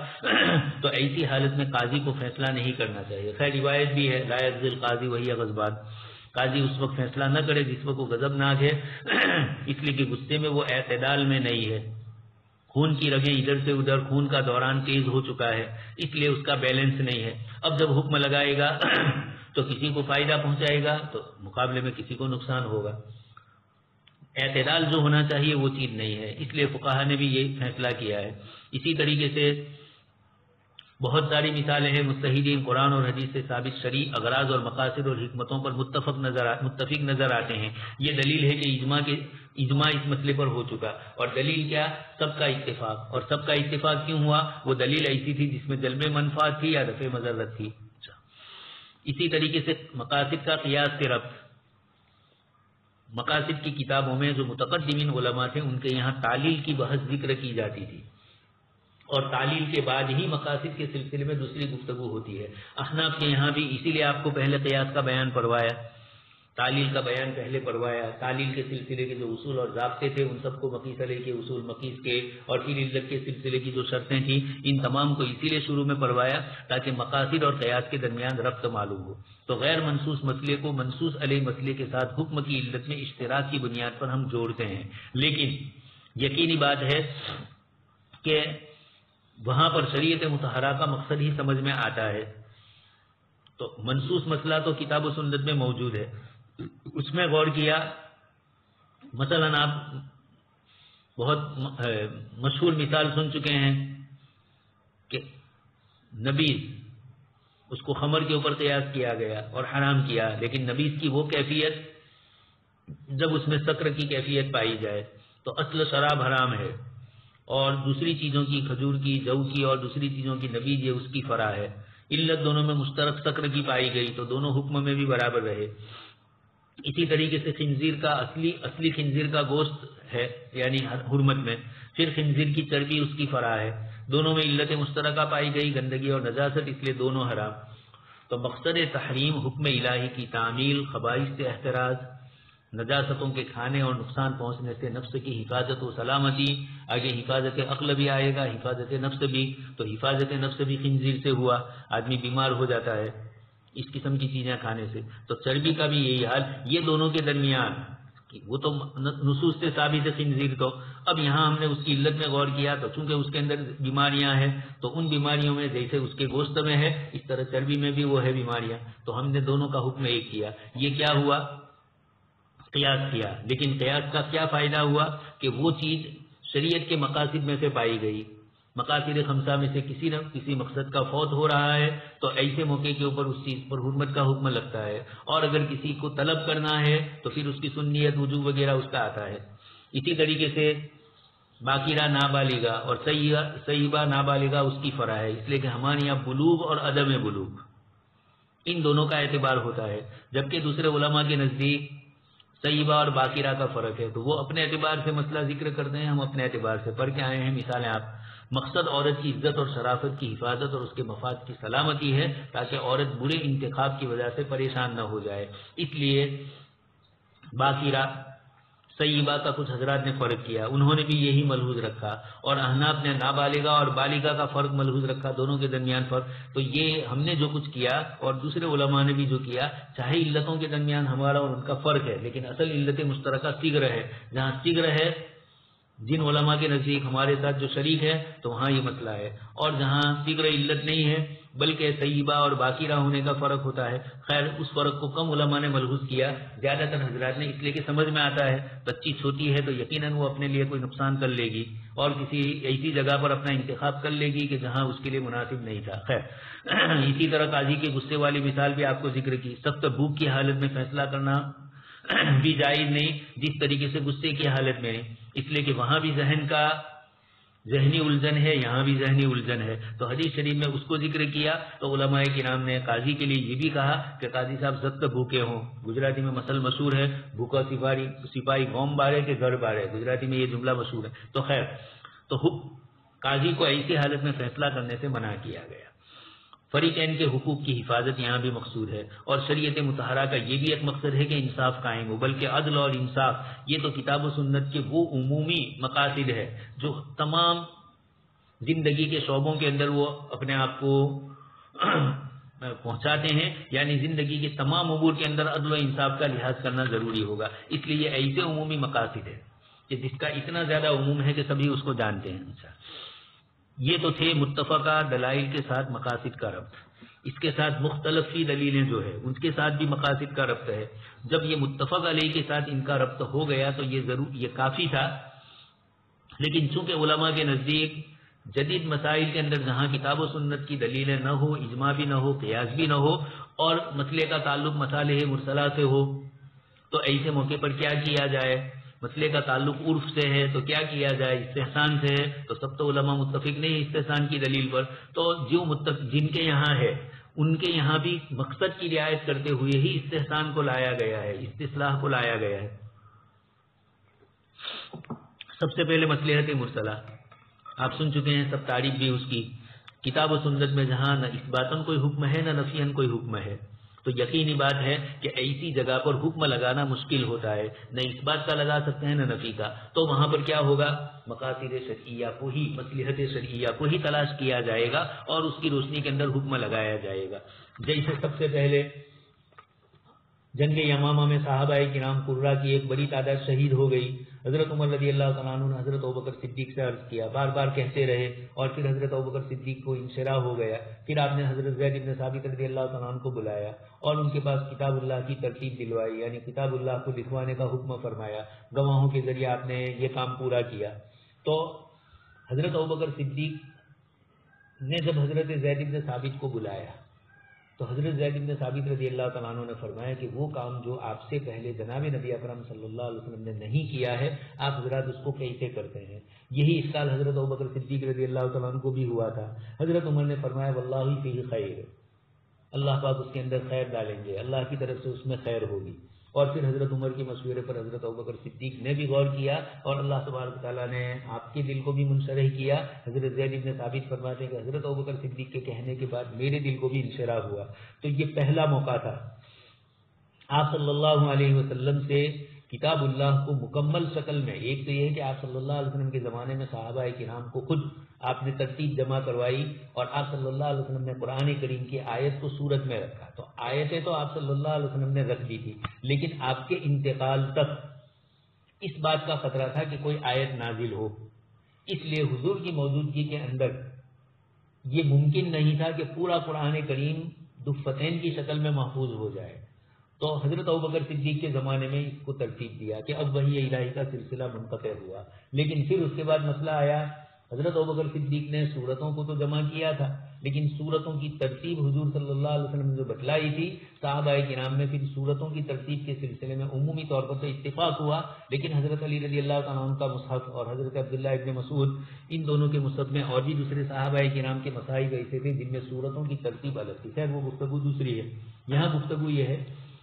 تو ایسی حالت میں قاضی کو فیصلہ نہیں کرنا چاہیے. خیر روایت بھی ہے لا یقضی القاضی وہی غضبان، قاضی اس وقت فیصلہ نہ کرے جس وقت وہ غضبناک ہے، اس لیے کہ غصے میں وہ اعتدال میں نہیں ہے، خون کی رگیں ادھر سے ادھر، خون کا دوران تیز ہو چکا ہے، اس لیے اس کا بیلنس نہیں ہے. اب جب حکم لگائے گا تو کسی کو فائدہ پہنچائے گا تو مقابلے میں کسی کو نقصان ہوگا. اعتدال جو ہونا چاہیے وہ چیز نہیں ہے، اس لیے فقہا نے بھی یہ فیصلہ کیا ہے. اسی طریقے سے بہت ساری مثالیں ہیں. مجتہدین قرآن اور حدیث سے ثابت شرعی اغراض اور مقاصد اور حکمتوں پر متفق نظر آتے ہیں. یہ دلیل ہے کہ اجماع اس مسئلے پر ہو چکا. اور دلیل کیا؟ سب کا اتفاق. اور سب کا اتفاق کیوں ہوا؟ وہ دلیل ایسی تھی جس میں جلب منفعت تھی یا دفع مضرت تھی. اسی طریقے سے مقاصد کا قیاس سے ربط. مقاصد کی کتابوں میں جو متقدمین علماء تھے ان کے یہاں تعلیل کی بحث ذکر کی جاتی تھی اور تعلیل کے بعد ہی مقاصد کے سلسلے میں دوسری گفتگو ہوتی ہے. احناف کے یہاں بھی اسی لیے آپ کو پہلے قیاس کا بیان پڑھوایا، تعلیل کا بیان پہلے پڑھوایا. تعلیل کے سلسلے کے جو اصول اور ضابطے تھے ان سب کو مقیس علیہ کے اصول مقیس کے اور پھر علت کے سلسلے کی جو شرطیں تھیں ان تمام کو اسی لیے شروع میں پڑھوایا تاکہ مقاصد اور قیاس کے درمیان ربط معلوم ہو. تو غیر منصوص مسئلے کو منصوص علیہ مسئلے کے ساتھ حکم کی علت میں اشتراک کی بنیاد پر ہم جوڑتے ہیں، لیکن یقینی بات ہے کہ وہاں پر شریعت مطہرہ کا مقصد ہی سمجھ میں آتا ہے. تو منصوص مسئلہ تو کتاب و سنت میں موجود ہے، اس میں غور کیا. مثلا آپ بہت مشہور مثال سن چکے ہیں کہ نبیذ، اس کو خمر کے اوپر قیاس کیا گیا اور حرام کیا، لیکن نبیذ کی وہ کیفیت جب اس میں سکر کی کیفیت پائی جائے تو اصل شراب حرام ہے، اور دوسری چیزوں کی کھجور کی، جو کی اور دوسری چیزوں کی نبیذ یہ اس کی فرع ہے. علت دونوں میں مشترک سکر کی پائی گئی تو دونوں حکم میں بھی برابر رہے. اسی طریقے سے خنزیر کا اصلی خنزیر کا گوشت ہے یعنی حرمت میں، پھر خنزیر کی چربی اس کی فرع ہے، دونوں میں علت مشترکہ پائی گئی، گندگی اور نجاست، اس لیے دونوں حرام. تو مقصد تحریم حکم الہی کی تعمیل، خبائث سے احتراز، نجاستوں کے کھانے اور نقصان پہنچنے سے نفس کی حفاظت و سلامتی، آگے حفاظت عقل بھی آئے گا، حفاظت نفس بھی. تو حفاظت نفس بھی خنزیر سے ہوا، آدمی بیمار ہو جاتا ہے اس قسم کی چیزیں کھانے سے. تو چربی کا بھی یہی حال. یہ دونوں کے درمیان وہ تو نصوص سے ثابت ہے خنزیر تو. اب یہاں ہم نے اس کی علت میں غور کیا تو چونکہ اس کے اندر بیماریاں ہیں تو ان بیماریوں میں جیسے اس کے گوشت میں ہے اس طرح چربی میں بھی وہ ہے بیماریاں، تو ہم نے دونوں کا حکم ایک کیا. یہ کیا ہوا؟ قیاس کیا. لیکن قیاس کا کیا فائدہ ہوا کہ وہ چیز شریعت کے مقاصد میں سے پائی گئی، مقاصد خمسہ میں سے کسی نہ کسی مقصد کا فوت ہو رہا ہے تو ایسے موقع کے اوپر اس چیز پر حرمت کا حکم لگتا ہے، اور اگر کسی کو طلب کرنا ہے تو پھر اس کی سنیت وجوب وغیرہ اس کا آتا ہے. اسی طریقے سے باقیرہ نابالغہ اور صیبہ نابالغہ اس کی فرع ہے، اس لیے کہ ہمارے یہاں بلوغ اور عدم بلوغ ان دونوں کا اعتبار ہوتا ہے، جبکہ دوسرے علماء کے نزدیک طیبہ اور باقیرہ کا فرق ہے. تو وہ اپنے اعتبار سے مسئلہ ذکر کرتے ہیں، ہم اپنے اعتبار سے پڑھ کے آئے ہیں. مثالیں آپ، مقصد عورت کی عزت اور شرافت کی حفاظت اور اس کے مفاد کی سلامتی ہے تاکہ عورت برے انتخاب کی وجہ سے پریشان نہ ہو جائے. اس لیے باقیرہ طیبہ کا کچھ حضرات نے فرق کیا، انہوں نے بھی یہی ملحوظ رکھا، اور احناف نے نابالغہ اور بالغہ کا فرق ملحوظ رکھا، دونوں کے درمیان فرق. تو یہ ہم نے جو کچھ کیا اور دوسرے علماء نے بھی جو کیا، چاہے علتوں کے درمیان ہمارا اور ان کا فرق ہے لیکن اصل علت مشترکہ صغر ہے. جہاں صغر ہے جن علماء کے نزدیک ہمارے ساتھ جو شریک ہے تو وہاں یہ مسئلہ ہے، اور جہاں صغر علت نہیں ہے بلکہ طیبہ اور باقیرہ ہونے کا فرق ہوتا ہے. خیر اس فرق کو کم علماء نے ملحوظ کیا، زیادہ تر حضرات نے، اس لیے کہ سمجھ میں آتا ہے بچی چھوٹی ہے تو یقیناً وہ اپنے لیے کوئی نقصان کر لے گی اور کسی ایسی جگہ پر اپنا انتخاب کر لے گی کہ جہاں اس کے لیے مناسب نہیں تھا. خیر اسی طرح قاضی کے غصے والی مثال بھی آپ کو ذکر کی. سخت بھوک کی حالت میں فیصلہ کرنا بھی جائز نہیں جس طریقے سے غصے کی حالت میں نہیں، اس لیے کہ وہاں بھی ذہنی الجھن ہے، یہاں بھی ذہنی الجھن ہے. تو حدیث شریف میں اس کو ذکر کیا تو علماء کرام نے قاضی کے لیے یہ بھی کہا کہ قاضی صاحب سخت بھوکے ہوں. گجراتی میں مثل مشہور ہے، بھوکا سپاہی قوم بارے کہ گھر بارے، گجراتی میں یہ جملہ مشہور ہے. تو خیر تو قاضی کو ایسی حالت میں فیصلہ کرنے سے منع کیا گیا. فریقین کے حقوق کی حفاظت یہاں بھی مقصود ہے، اور شریعت مطہرہ کا یہ بھی ایک مقصد ہے کہ انصاف قائم ہو، بلکہ عدل اور انصاف یہ تو کتاب و سنت کے وہ عمومی مقاصد ہے جو تمام زندگی کے شعبوں کے اندر وہ اپنے آپ کو پہنچاتے ہیں. یعنی زندگی کے تمام امور کے اندر عدل و انصاف کا لحاظ کرنا ضروری ہوگا، اس لیے یہ ایسے عمومی مقاصد ہے کہ جس کا اتنا زیادہ عموم ہے کہ سبھی اس کو جانتے ہیں. یہ تو تھے متفقہ دلائل کے ساتھ مقاصد کا ربط. اس کے ساتھ مختلف فی دلیلیں جو ہے ان کے ساتھ بھی مقاصد کا ربط ہے. جب یہ متفق علیہ کے ساتھ ان کا ربط ہو گیا تو یہ کافی تھا. لیکن چونکہ علماء کے نزدیک جدید مسائل کے اندر جہاں کتاب و سنت کی دلیلیں نہ ہو، اجماع بھی نہ ہو، قیاس بھی نہ ہو، اور مسئلے کا تعلق مصالح مرسلہ سے ہو تو ایسے موقع پر کیا کیا جائے؟ مسئلے کا تعلق عرف سے ہے تو کیا کیا جائے؟ استحسان سے ہے تو سب تو علماء متفق نہیں استحسان کی دلیل پر. تو جو جن کے یہاں ہے ان کے یہاں بھی مقصد کی رعایت کرتے ہوئے ہی استحسان کو لایا گیا ہے، استصلاح کو لایا گیا ہے. سب سے پہلے مصلحت مرسلہ آپ سن چکے ہیں، سب تعریف بھی اس کی. کتاب و سنت میں جہاں نہ اثباتاً کوئی حکم ہے نہ نفیاً کوئی حکم ہے تو یقینی بات ہے کہ ایسی جگہ پر حکم لگانا مشکل ہوتا ہے، نہ اس بات کا لگا سکتے ہیں نہ نفی کا. تو وہاں پر کیا ہوگا؟ مقاصد شرعیہ کو ہی، مصلحت شرعیہ کو ہی تلاش کیا جائے گا اور اس کی روشنی کے اندر حکم لگایا جائے گا. جیسے سب سے پہلے جنگ یمامہ میں صحابہ کرام قرہ کی ایک بڑی تعداد شہید ہو گئی. حضرت عمر رضی اللہ تعالیٰ عنہ نے حضرت ابوبکر صدیق سے عرض کیا، بار بار کہتے رہے، اور پھر حضرت ابوبکر صدیق کو انشراح ہو گیا. پھر آپ نے حضرت زید بن ثابت رضی اللہ تعالیٰ عنہ کو بلایا اور ان کے پاس کتاب اللہ کی ترتیب دلوائی، یعنی کتاب اللہ کو لکھوانے کا حکم فرمایا. گواہوں کے ذریعے آپ نے یہ کام پورا کیا. تو حضرت ابوبکر صدیق نے جب حضرت زید بن ثابت کو بلایا تو حضرت زید بن ثابت رضی اللہ تعالیٰ عنہ نے فرمایا کہ وہ کام جو آپ سے پہلے جناب نبی اکرم صلی اللہ علیہ وسلم نے نہیں کیا ہے، آپ حضرات اس کو کیسے کرتے ہیں؟ یہی اشکال حضرت ابوبکر صدیق رضی اللہ تعالیٰ عنہ کو بھی ہوا تھا. حضرت عمر نے فرمایا واللہ فیہ خیر، اللہ پاک اس کے اندر خیر ڈالیں گے، اللہ کی طرف سے اس میں خیر ہوگی. اور پھر حضرت عمر کے مشورے پر حضرت ابوبکر صدیق نے بھی غور کیا اور اللہ تبارک تعالیٰ نے آپ کے دل کو بھی منشرح کیا. حضرت زید بن ثابت فرماتے ہیں کہ حضرت ابوبکر صدیق کے کہنے کے بعد میرے دل کو بھی انشراح ہوا. تو یہ پہلا موقع تھا آپ صلی اللہ علیہ وسلم سے کتاب اللہ کو مکمل شکل میں. ایک تو یہ ہے کہ آپ صلی اللہ علیہ وسلم کے زمانے میں صحابہ کرام کو خود آپ نے ترتیب جمع کروائی اور آپ صلی اللہ علیہ وسلم نے قرآن کریم کی آیت کو صورت میں رکھا. تو آیتیں تو آپ صلی اللہ علیہ وسلم نے رکھ دی تھی، لیکن آپ کے انتقال تک اس بات کا خطرہ تھا کہ کوئی آیت نازل ہو. اس لیے حضور کی موجودگی کے اندر یہ ممکن نہیں تھا کہ پورا قرآن کریم دفتین کی شکل میں محفوظ ہو جائے. تو حضرت ابوبکر صدیق کے زمانے میں اس کو ترتیب دیا کہ اب وحی الہی کا سلسلہ منقطع ہوا. لیکن پھر اس کے بعد مسئلہ آیا، حضرت ابوبکر صدیق نے سورتوں کو تو جمع کیا تھا، لیکن سورتوں کی ترتیب حضور صلی اللہ علیہ وسلم نے جو بتلائی تھی، صحابہ کرام میں پھر سورتوں کی ترتیب کے سلسلے میں عمومی طور پر تو اتفاق ہوا، لیکن حضرت علی رضی اللہ تعالیٰ عنہ کا مصحف اور حضرت عبداللہ ابن مسعود ان دونوں کے مصحف میں اور بھی دوسرے صحابہ کرام کے مصاحف ایسے تھے جن میں سورتوں کی ترتیب الگ تھی. خیر وہ گفتگو دوسری ہے. یہاں گفتگو یہ ہے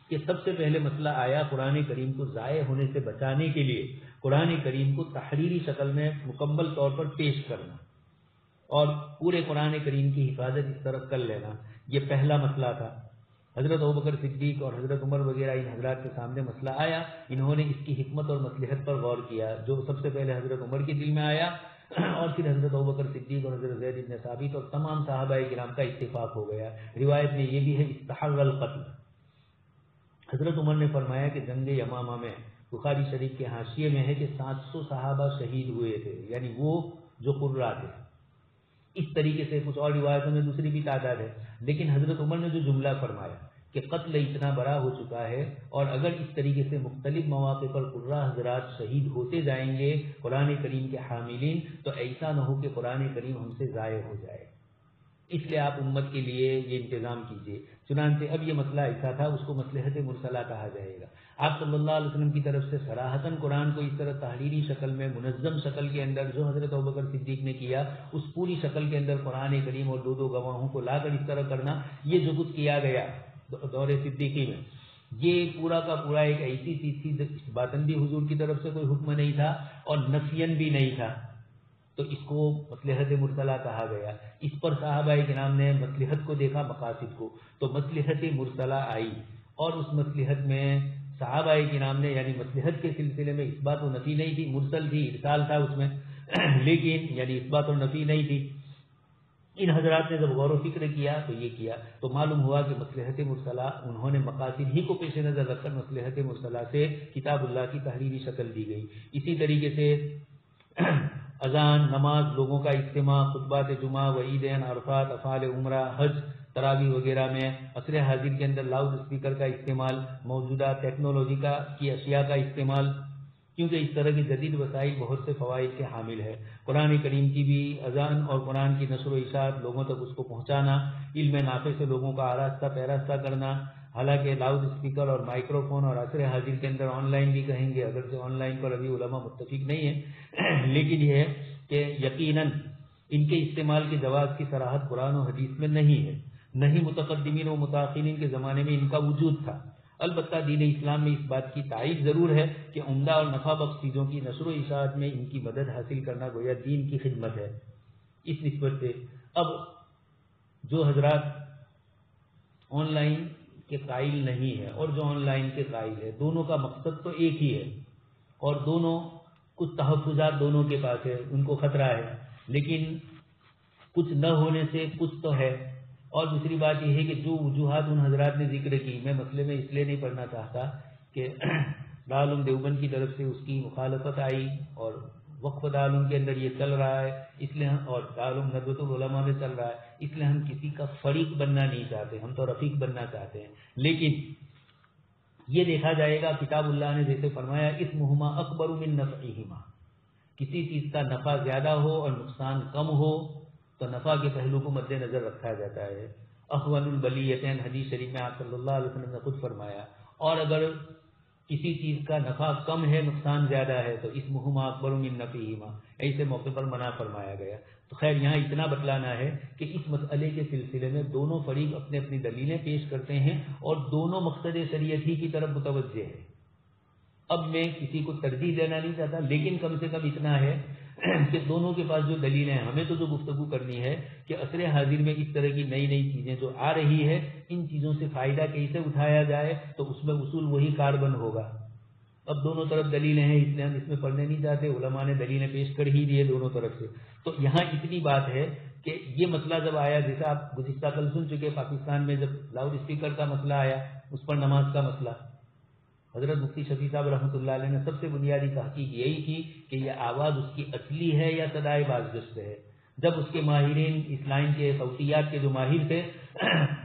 کہ سب سے پہلے مسئلہ آیا قرآن کریم کو ضائع ہونے سے بچانے کے لیے قرآن کریم کو تحریری شکل میں مکمل طور پر پیش کرنا اور پورے قرآن کریم کی حفاظت اس طرف کر لینا. یہ پہلا مسئلہ تھا. حضرت ابوبکر صدیق اور حضرت عمر وغیرہ ان حضرات کے سامنے مسئلہ آیا، انہوں نے اس کی حکمت اور مصلحت پر غور کیا، جو سب سے پہلے حضرت عمر کے دل میں آیا اور پھر حضرت ابوبکر صدیق اور حضرت زید بن ثابت اور تمام صحابہ کرام کا اتفاق ہو گیا. روایت میں یہ بھی ہے استحر القتل. حضرت عمر نے فرمایا کہ جنگ یمامہ میں بخاری شریف کے حاشیے میں ہے کہ 700 صحابہ شہید ہوئے تھے، یعنی وہ جو قرہ تھے. اس طریقے سے کچھ اور روایتوں میں دوسری بھی تعداد ہے، لیکن حضرت عمر نے جو جملہ فرمایا کہ قتل اتنا بڑا ہو چکا ہے اور اگر اس طریقے سے مختلف مواقع پر قرہ حضرات شہید ہوتے جائیں گے قرآن کریم کے حاملین، تو ایسا نہ ہو کہ قرآن کریم ہم سے ضائع ہو جائے. اس لیے آپ امت کے لیے یہ انتظام کیجیے. چنانچہ اب یہ مسئلہ ایسا تھا، اس کو مصلحت مرسلہ کہا جائے گا. آپ صلی اللہ علیہ وسلم کی طرف سے صراحتاً قرآن کو اس طرح تحریری شکل میں منظم شکل کے اندر جو حضرت ابوبکر صدیق نے کیا، اس پوری شکل کے اندر قرآن کریم اور دو گواہوں کو لا کر اس طرح کرنا، یہ جو کچھ کیا گیا دور صدیقی میں، یہ پورا کا پورا ایک ایسی چیز تھی باطن بھی حضور کی طرف سے کوئی حکم نہیں تھا اور نفین بھی نہیں تھا، تو اس کو مصلحت مرسلہ کہا گیا. اس پر صحابہ کرام نے مصلحت کو دیکھا، مقاصد کو، تو مصلحت مرسلہ آئی اور اس مصلحت میں صحابہ کرام نے، یعنی مصلحت کے سلسلے میں اس بات و نفی نہیں تھی، مرسل تھی، ارسال تھا اس میں لیکن یعنی اس بات و نفی نہیں تھی. ان حضرات نے جب غور و فکر کیا تو یہ کیا تو معلوم ہوا کہ مصلحت مرسلہ انہوں نے مقاصد ہی کو پیش نظر رکھ کر مصلحت مرسلہ سے کتاب اللہ کی تحریری شکل دی گئی. اسی طریقے سے اذان، نماز، لوگوں کا اجتماع، خطبات جمعہ، وعیدین، عرفات، افعال عمرہ، حج، تراویح وغیرہ میں عصر حاضر کے اندر لاؤڈ اسپیکر کا استعمال، موجودہ ٹیکنالوجی کی اشیاء کا استعمال، کیونکہ اس طرح کی جدید وسائل بہت سے فوائد کے حامل ہے. قرآن کریم کی بھی اذان اور قرآن کی نشر و اشاعت، لوگوں تک اس کو پہنچانا، علم نافع سے لوگوں کا آراستہ پیراستہ کرنا. حالانکہ لاؤڈ اسپیکر اور مائکرو فون اور عصر حاضر کے اندر آن لائن بھی کہیں گے، اگرچہ آن لائن پر ابھی علماء متفق نہیں ہیں، لیکن یہ ہے کہ یقیناً ان کے استعمال کے جواز کی صراحت قرآن و حدیث میں نہیں ہے، نہیں متقدمین و متاخرین کے زمانے میں ان کا وجود تھا. البتہ دین اسلام میں اس بات کی تائید ضرور ہے کہ عمدہ اور نفع بخش چیزوں کی نشر و اشاعت میں ان کی مدد حاصل کرنا گویا دین کی خدمت ہے. اس نسبت سے اب جو حضرات آن لائن کے قائل نہیں ہے اور جو آن لائن کے قائل ہے، دونوں کا مقصد تو ایک ہی ہے اور دونوں کچھ تحفظات دونوں کے پاس ہے، ان کو خطرہ ہے، لیکن کچھ نہ ہونے سے کچھ تو ہے. اور دوسری بات یہ ہے کہ جو وجوہات ان حضرات نے ذکر کی، میں مسئلے میں اس لیے نہیں پڑھنا چاہتا کہ دارالعلوم دیوبند کی طرف سے اس کی مخالفت آئی اور وقف دارالعلوم کے اندر یہ چل رہا ہے، اس لیے اور دارالعلوم ندوۃ العلماء میں چل رہا ہے، اس لیے ہم کسی کا فریق بننا نہیں چاہتے، ہم تو رفیق بننا چاہتے ہیں. لیکن یہ دیکھا جائے گا کتاب اللہ نے جیسے فرمایا اسمہما اکبر من نفعہما، کسی چیز کا نفع زیادہ ہو اور نقصان کم ہو تو نفع کے پہلو کو مد نظر رکھا جاتا ہے. اخون البلیتین حدیث شریف میں آپ صلی اللہ علیہ وسلم نے خود فرمایا. اور اگر کسی چیز کا نفع کم ہے نقصان زیادہ ہے تو اسمہما اکبر من نفعہما، ایسے موقع پر منع فرمایا گیا. تو خیر یہاں اتنا بتلانا ہے کہ اس مسئلے کے سلسلے میں دونوں فریق اپنی اپنی دلیلیں پیش کرتے ہیں اور دونوں مقصد شریعت ہی کی طرف متوجہ ہے. اب میں کسی کو ترجیح دینا نہیں چاہتا، لیکن کم سے کم اتنا ہے کہ دونوں کے پاس جو دلیلیں ہیں، ہمیں تو جو گفتگو کرنی ہے کہ عصر حاضر میں اس طرح کی نئی نئی چیزیں جو آ رہی ہے، ان چیزوں سے فائدہ کیسے اٹھایا جائے، تو اس میں اصول وہی کاربن ہوگا. اب دونوں طرف دلیلیں ہیں، اس لیے ہم اس میں پڑھنے نہیں چاہتے، علماء نے دلیلیں پیش کر ہی دیے دونوں طرف سے. تو یہاں اتنی بات ہے کہ یہ مسئلہ جب آیا، جیسا آپ گزشتہ کل سن چکے، پاکستان میں جب لاؤڈ اسپیکر کا مسئلہ آیا، اس پر نماز کا مسئلہ، حضرت مفتی شفیع صاحب رحمۃ اللہ علیہ نے سب سے بنیادی تحقیق یہی کی کہ یہ آواز اس کی اصلی ہے یا صدائے بازگشت ہے. جب اس کے ماہرین اس لائن کے صوتیات کے جو ماہر تھے،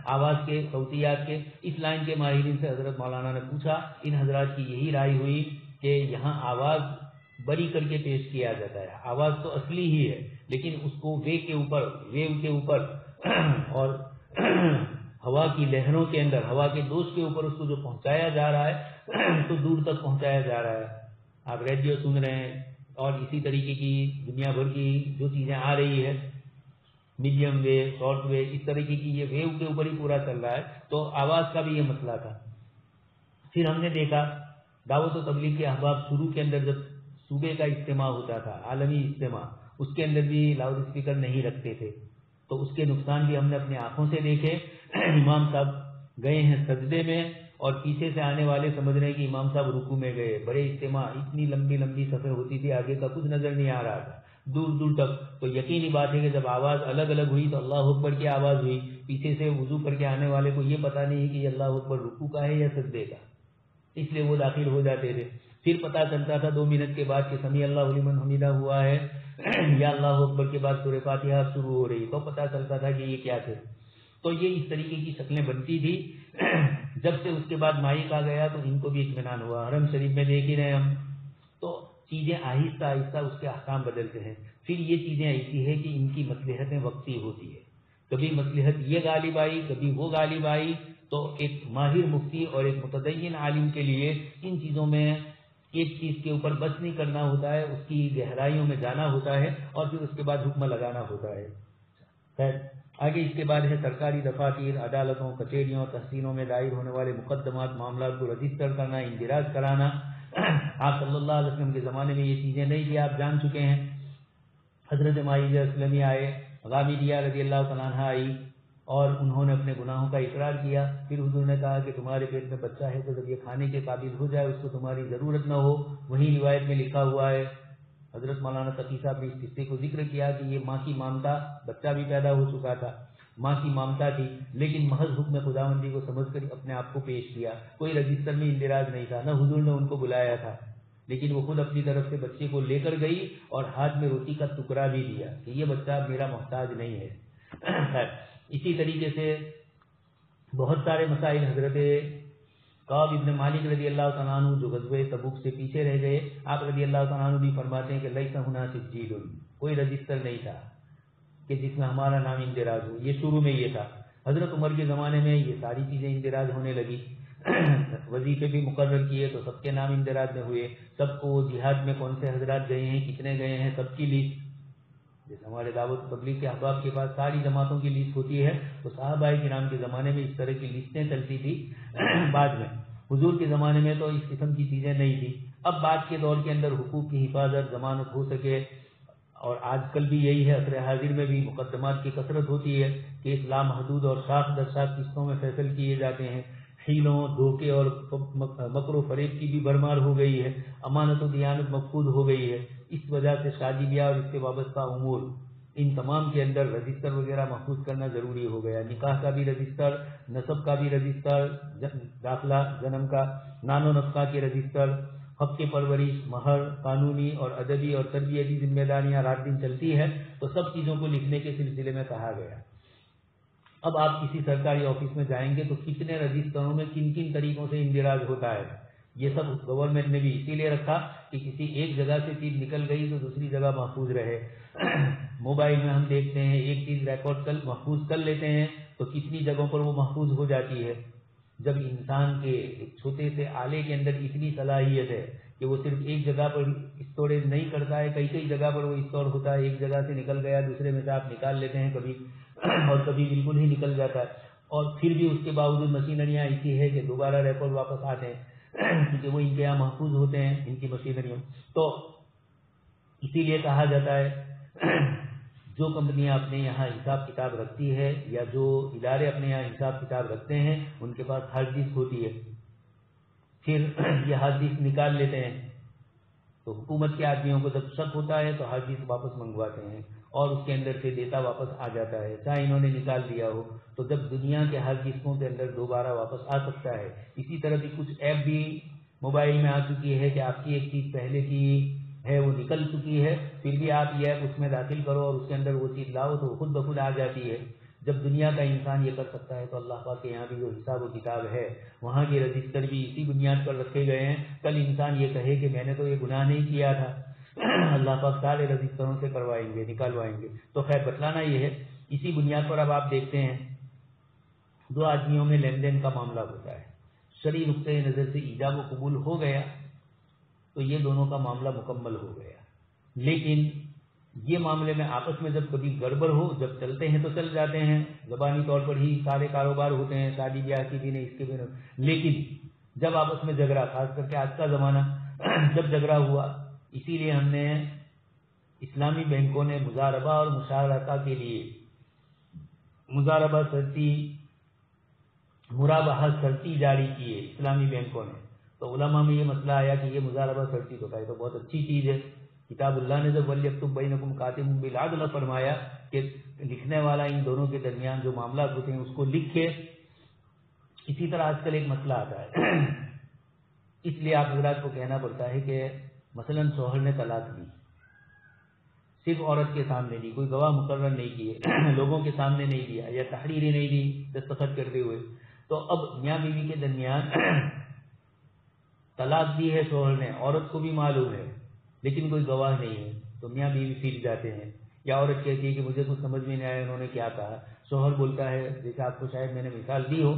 آواز کے صوتیات کے، اس لائن کے ماہرین سے حضرت مولانا نے پوچھا، ان حضرات کی یہی رائے ہوئی کہ یہاں آواز بری کر کے پیش کیا جاتا ہے، آواز تو اصلی ہی ہے لیکن اس کو ویو کے اوپر اور ہوا کی لہروں کے اندر، ہوا کے دوش کے اوپر اس کو جو پہنچایا جا رہا ہے تو دور تک پہنچایا جا رہا ہے. آپ ریڈیو سن رہے ہیں اور اسی طریقے کی دنیا بھر کی جو چیزیں آ رہی ہے، میڈیم ویو، شارٹ ویو، اس طریقے کی یہ ویو کے اوپر ہی پورا چل رہا ہے. تو آواز کا بھی یہ مسئلہ تھا. پھر ہم نے دیکھا دعوت و تبلیغ کے احباب شروع کے اندر جب صوبے کا اجتماع ہوتا تھا، عالمی اجتماع، اس کے اندر بھی لاؤڈ اسپیکر نہیں رکھتے تھے، تو اس کے نقصان بھی ہم نے اپنی آنکھوں سے دیکھے. امام صاحب گئے ہیں سجدے میں اور پیچھے سے آنے والے سمجھ رہے ہیں کہ امام صاحب رکوع میں گئے. بڑے اجتماع، اتنی لمبی لمبی صفیں ہوتی تھی، آگے کا کچھ نظر نہیں آ رہا تھا دور دور تک. تو یقینی بات ہے کہ جب آواز الگ الگ ہوئی تو اللہ اکبر کی آواز ہوئی، پیچھے سے وضو کر کے آنے والے کو یہ پتا نہیں کہ یہ اللہ اکبر رکوع کا ہے یا سجدے کا، اس لیے وہ داخل ہو جاتے تھے. پھر پتا چلتا تھا 2 منٹ کے بعد کہ سمیع اللہ لمن حمیدہ ہوا ہے یا اللہ اکبر کے بعد سورہ فاتحہ شروع ہو رہی، تو پتا چلتا تھا کہ یہ کیا تھے. تو یہ اس طریقے کی شکلیں بنتی تھی. جب سے اس کے بعد مائک آ گیا تو ان کو بھی اطمینان ہوا. حرم شریف میں دیکھ ہی رہے ہم، تو چیزیں آہستہ آہستہ اس کے احکام بدلتے ہیں. پھر یہ چیزیں ایسی ہے کہ ان کی مصلحتیں وقتی ہوتی ہے، کبھی مصلحت یہ غالب آئی کبھی وہ غالب آئی. تو ایک ماہر مفتی اور ایک متدین عالم کے لیے ان چیزوں میں ایک چیز کے اوپر بس نہیں کرنا ہوتا ہے، اس کی گہرائیوں میں جانا ہوتا ہے اور پھر اس کے بعد حکم لگانا ہوتا ہے. خیر آگے اس کے بعد ہے سرکاری دفاتر، عدالتوں، کچہریوں، تحصیلوں میں دائر ہونے والے مقدمات، معاملات کو رجسٹر کرنا، اندراج کرانا. آپ صلی اللہ علیہ وسلم کے زمانے میں یہ چیزیں نہیں تھی، آپ جان چکے ہیں. حضرت معاویہ اسلمی آئے، غامدیہ رضی اللہ تعالیٰ عنہ آئی اور انہوں نے اپنے گناہوں کا اقرار کیا. پھر حضور نے کہا کہ تمہارے پیٹ میں بچہ ہے تو جب یہ کھانے کے قابل ہو جائے، اس کو تمہاری ضرورت نہ ہو. وہی روایت میں لکھا ہوا ہے. حضرت مولانا تقی صاحب نے اس قصے کو ذکر کیا کہ یہ ماں کی مامتا، بچہ بھی پیدا ہو چکا تھا، ماں کی مامتا تھی، لیکن محض حکم خداوندی کو سمجھ کر اپنے آپ کو پیش کیا. کوئی رجسٹر میں اندراج نہیں تھا، نہ حضور نے ان کو بلایا تھا، لیکن وہ خود اپنی طرف سے بچے کو لے کر گئی اور ہاتھ میں روٹی کا ٹکڑا بھی دیا کہ یہ بچہ میرا محتاج نہیں ہے. اسی طریقے سے بہت سارے مسائل. حضرت کعب ابن مالک رضی اللہ تعالیٰ عنہ جو غزوہ تبوک سے پیچھے رہ گئے، آپ رضی اللہ تعالیٰ عنہ بھی فرماتے ہیں کہ لیس ہنا سجیل، کوئی رجسٹر نہیں تھا کہ جس میں ہمارا نام اندراج ہو. یہ شروع میں یہ تھا. حضرت عمر کے زمانے میں یہ ساری چیزیں اندراج ہونے لگی. وظیفے بھی مقرر کیے تو سب کے نام اندراج میں ہوئے. سب کو جہاد میں کون سے حضرات گئے ہیں، کتنے گئے ہیں، سب کی لسٹ. جیسے ہمارے دعوت تبلیغ کے احباب کے پاس ساری جماعتوں کی لسٹ ہوتی ہے، تو صحابہ کرام کے زمانے میں اس طرح کی لسٹیں چلتی تھی. بعد میں حضور کے زمانے میں تو اس قسم کی چیزیں نہیں تھی. اب بعد کے دور کے اندر حقوق کی حفاظت، ضمانت ہو سکے، اور آج کل بھی یہی ہے، عصر حاضر میں بھی مقدمات کی کثرت ہوتی ہے کہ اسلام حدود اور شاخ در شاخ قسطوں میں فیصل کیے جاتے ہیں. حیلوں، دھوکے اور مکر و فریب کی بھی بھرمار ہو گئی ہے. امانت و دیانت مفقود ہو گئی ہے. اس وجہ سے شادی بیاہ اور اس سے وابستہ امور ان تمام کے اندر رجسٹر وغیرہ محفوظ کرنا ضروری ہو گیا. نکاح کا بھی رجسٹر، نسب کا بھی رجسٹر، داخلہ جنم کا، نان و نفقہ کے رجسٹر، حق کی پرورش، مہر، قانونی اور ادبی اور تربیتی ذمہ داریاں رات دن چلتی ہے، تو سب چیزوں کو لکھنے کے سلسلے میں کہا گیا. اب آپ کسی سرکاری آفس میں جائیں گے تو کتنے رجسٹروں میں کن کن طریقوں سے اندراج ہوتا ہے. یہ سب گورنمنٹ نے بھی اسی لیے رکھا کہ کسی ایک جگہ سے چیز نکل گئی تو دوسری جگہ محفوظ رہے. موبائل میں ہم دیکھتے ہیں ایک چیز ریکارڈ محفوظ کر لیتے ہیں تو کتنی جگہوں پر وہ محفوظ ہو جاتی ہے. جب انسان کے ایک چھوٹے سے آلے کے اندر اتنی صلاحیت ہے کہ وہ صرف ایک جگہ پر اسٹوریج نہیں کرتا ہے، کئی کئی جگہ پر وہ اسٹور ہوتا ہے. ایک جگہ سے نکل گیا دوسرے میں سے آپ نکال لیتے ہیں کبھی، اور کبھی بالکل ہی نکل جاتا ہے. اور پھر بھی اس کے باوجود مشینریاں ایسی ہے کہ دوبارہ ریکارڈ واپس آتے ہیں کیونکہ وہ ان کے یہاں محفوظ ہوتے ہیں ان کی مشینریوں. تو اسی لیے کہا جاتا ہے جو کمپنیاں اپنے یہاں حساب کتاب رکھتی ہے یا جو ادارے اپنے یہاں حساب کتاب رکھتے ہیں ان کے پاس ہارڈ ڈسک ہوتی ہے. پھر یہ ہارڈ ڈسک نکال لیتے ہیں تو حکومت کے آدمیوں کو جب شک ہوتا ہے تو ہارڈ ڈسک واپس منگواتے ہیں اور اس کے اندر سے ڈیٹا واپس آ جاتا ہے، چاہے انہوں نے نکال دیا ہو. تو جب دنیا کے ہر ڈسکوں کے اندر دوبارہ واپس آ سکتا ہے. اسی طرح بھی کچھ ایپ بھی موبائل میں آ چکی ہے کہ آپ کی ایک چیز پہلے کی ہے وہ نکل چکی ہے، پھر بھی آپ یہ ایپ اس میں داخل کرو اور اس کے اندر وہ چیز لاؤ تو خود بخود آ جاتی ہے. جب دنیا کا انسان یہ کر سکتا ہے تو اللہ پاک کے یہاں بھی جو حساب و کتاب ہے وہاں کے رجسٹر بھی اسی بنیاد پر رکھے گئے ہیں. کل انسان یہ کہے کہ میں نے تو یہ گناہ نہیں کیا تھا، اللہ پاک سارے رجسٹروں سے کروائیں گے، نکالوائیں گے. تو خیر بتلانا یہ ہے اسی بنیاد پر اب آپ دیکھتے ہیں دو آدمیوں میں لین دین کا معاملہ ہوتا ہے، شرعی نقطۂ نظر سے ایجاب و قبول ہو گیا تو یہ دونوں کا معاملہ مکمل ہو گیا. لیکن یہ معاملے میں آپس میں جب کبھی گڑبڑ ہو، جب چلتے ہیں تو چل جاتے ہیں، زبانی طور پر ہی سارے کاروبار ہوتے ہیں، شادی بیاہ کی بھی نہیں اس کے بھی نہیں. لیکن جب آپس میں جھگڑا، خاص کر کے آج کا زمانہ جب جھگڑا ہوا، اسی لیے ہم نے اسلامی بینکوں نے مضاربہ اور مشارکہ کے لیے مضاربہ شرطی، مرابحہ شرطی جاری کیے اسلامی بینکوں نے. تو علماء میں یہ مسئلہ آیا کہ یہ مضاربہ شرطی تو تو بہت اچھی چیز ہے. کتاب اللہ نے جب وَلْيَكْتُبْ بَيْنَكُمْ كَاتِبٌ بِالْعَدْلِ فرمایا کہ لکھنے والا ان دونوں کے درمیان جو معاملات ہوتے ہیں اس کو لکھے. اسی طرح آج کل ایک مسئلہ آتا ہے، اس لیے آپ حضرات کو کہنا پڑتا ہے کہ مثلا شوہر نے طلاق دی، صرف عورت کے سامنے دی، کوئی گواہ مقرر نہیں کیے، لوگوں کے سامنے نہیں دیا یا تحریری نہیں دی دستخط کرتے ہوئے. تو اب میاں بیوی کے درمیان طلاق دی ہے شوہر نے، عورت کو بھی معلوم ہے لیکن کوئی گواہ نہیں ہے، تو میاں بیوی پھر جاتے ہیں. یا عورت کہتی ہے کہ مجھے کچھ سمجھ میں نہیں آیا انہوں نے کیا کہا. شوہر بولتا ہے، جیسے آپ کو شاید میں نے مثال دی ہو،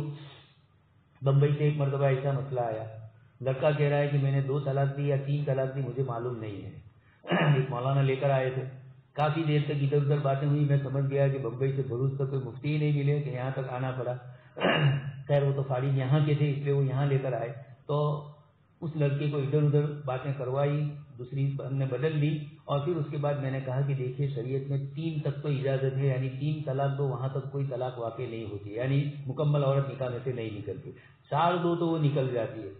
بمبئی سے ایک مرتبہ ایسا مسئلہ آیا، لڑکا کہہ رہا ہے کہ میں نے 2 طلاق دی یا 3 طلاق دی مجھے معلوم نہیں ہے. ایک مولانا لے کر آئے تھے، کافی دیر تک ادھر ادھر باتیں ہوئی، میں سمجھ گیا کہ بمبئی سے بھروچ تک کوئی مفتی ہی نہیں ملے کہ یہاں تک آنا پڑا. خیر وہ تو فارغ یہاں کے تھے اس لیے وہ یہاں لے کر آئے. تو اس لڑکے کو ادھر ادھر باتیں کروائی، دوسری ہم نے بدل لی، اور پھر اس کے بعد میں نے کہا کہ دیکھیے شریعت میں 3 تک تو اجازت ہے، یعنی 3 طلاق دو، وہاں تک کوئی طلاق واقع نہیں ہوتی، یعنی مکمل عورت نکاح میں سے نہیں نکلتی. 4 دو تو وہ نکل جاتی ہے.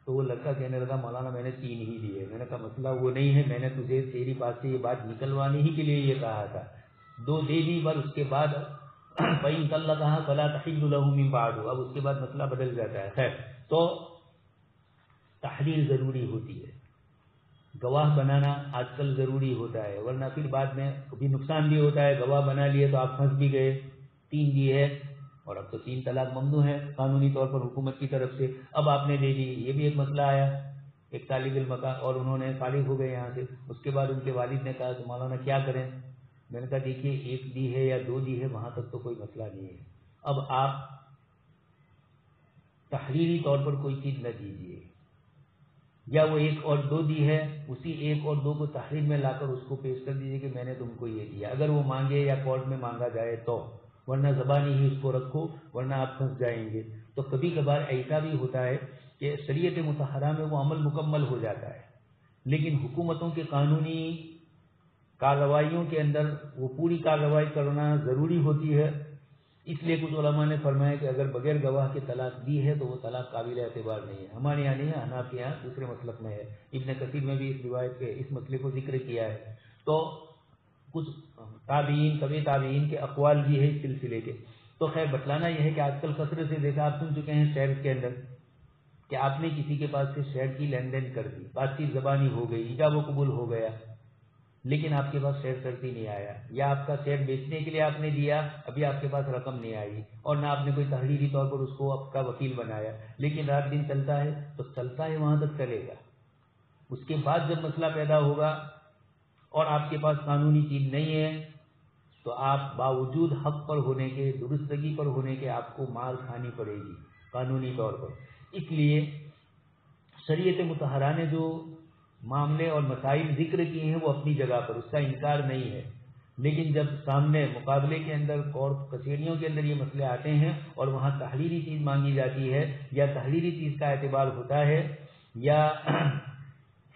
تو وہ لڑکا کہنے لگا مولانا میں نے 3 ہی دیے. میں نے کہا مسئلہ وہ نہیں ہے، میں نے تجھے تیری بات سے یہ بات نکلوانے ہی کے لیے یہ کہا تھا. 2 دے دی، پر اس کے بعد فَإِن طَلَّقَهَا فَلَا تَحِلُّ لَهُ مِن بَعْدُ، اب اس کے بعد مسئلہ بدل جاتا ہے. خیر تو تحریر ضروری ہوتی ہے، گواہ بنانا آج کل ضروری ہوتا ہے، ورنہ پھر بعد میں کبھی نقصان بھی ہوتا ہے. گواہ بنا لیے تو آپ پھنس بھی گئے، 3 دی ہے اور اب تو 3 طلاق ممنوع ہے قانونی طور پر حکومت کی طرف سے. اب آپ نے دے دی، یہ بھی ایک مسئلہ آیا. ایک طالب علم کا اور انہوں نے فارغ ہو گئے یہاں سے. اس کے بعد ان کے والد نے کہا کہ مولانا کیا کریں؟ میں نے کہا دیکھیے 1 دی ہے یا 2 دی ہے وہاں تک تو کوئی مسئلہ نہیں ہے. اب آپ تحریری طور پر کوئی چیز نہ دیجیے، یا وہ 1 اور 2 دی ہے، اسی 1 اور 2 کو تحریر میں لا کر اس کو پیش کر دیجیے کہ میں نے تم کو یہ دیا، اگر وہ مانگے یا کورٹ میں مانگا جائے تو، ورنہ زبانی ہی اس کو رکھو ورنہ آپ پھنس جائیں گے. تو کبھی کبھار ایسا بھی ہوتا ہے کہ شریعت مطہرہ میں وہ عمل مکمل ہو جاتا ہے لیکن حکومتوں کے قانونی کارروائیوں کے اندر وہ پوری کارروائی کرنا ضروری ہوتی ہے. اس لیے کچھ علماء نے فرمایا کہ اگر بغیر گواہ کے طلاق دی ہے تو وہ طلاق قابل اعتبار نہیں ہے. ہمارے یہاں نہیں ہے، حناف کے یہاں دوسرے مسلک میں ہے. ابن کثیر میں بھی اس روایت کے اس مسئلے کو ذکر کیا ہے. تو کچھ تابعین طبع تابعین کے اقوال بھی ہے اس سلسلے کے. تو خیر بتلانا یہ ہے کہ آج کل کثرت سے دیکھا آپ سن چکے ہیں شہر کے اندر کہ آپ نے کسی کے پاس سے شہر کی لین دین کر دی، بات چیت زبانی ہو گئی، ایجاب و قبول ہو گیا، لیکن آپ کے پاس شیئر کرتی نہیں آیا، یا آپ کا شیئر بیچنے کے لیے آپ نے دیا، ابھی آپ کے پاس رقم نہیں آئی، اور نہ آپ نے کوئی تحریری طور پر اس کو آپ کا وکیل بنایا، لیکن رات دن چلتا ہے تو چلتا ہے، وہاں تک چلے گا. اس کے بعد جب مسئلہ پیدا ہوگا اور آپ کے پاس قانونی چیز نہیں ہے تو آپ باوجود حق پر ہونے کے، درستگی پر ہونے کے، آپ کو مار کھانی پڑے گی قانونی طور پر. اس لیے شریعت مطہرہ نے جو معاملے اور مسائل ذکر کیے ہیں وہ اپنی جگہ پر، اس کا انکار نہیں ہے، لیکن جب سامنے مقابلے کے اندر کورٹ کچہریوں کے اندر یہ مسئلے آتے ہیں اور وہاں تحریری چیز مانگی جاتی ہے یا تحریری چیز کا اعتبار ہوتا ہے یا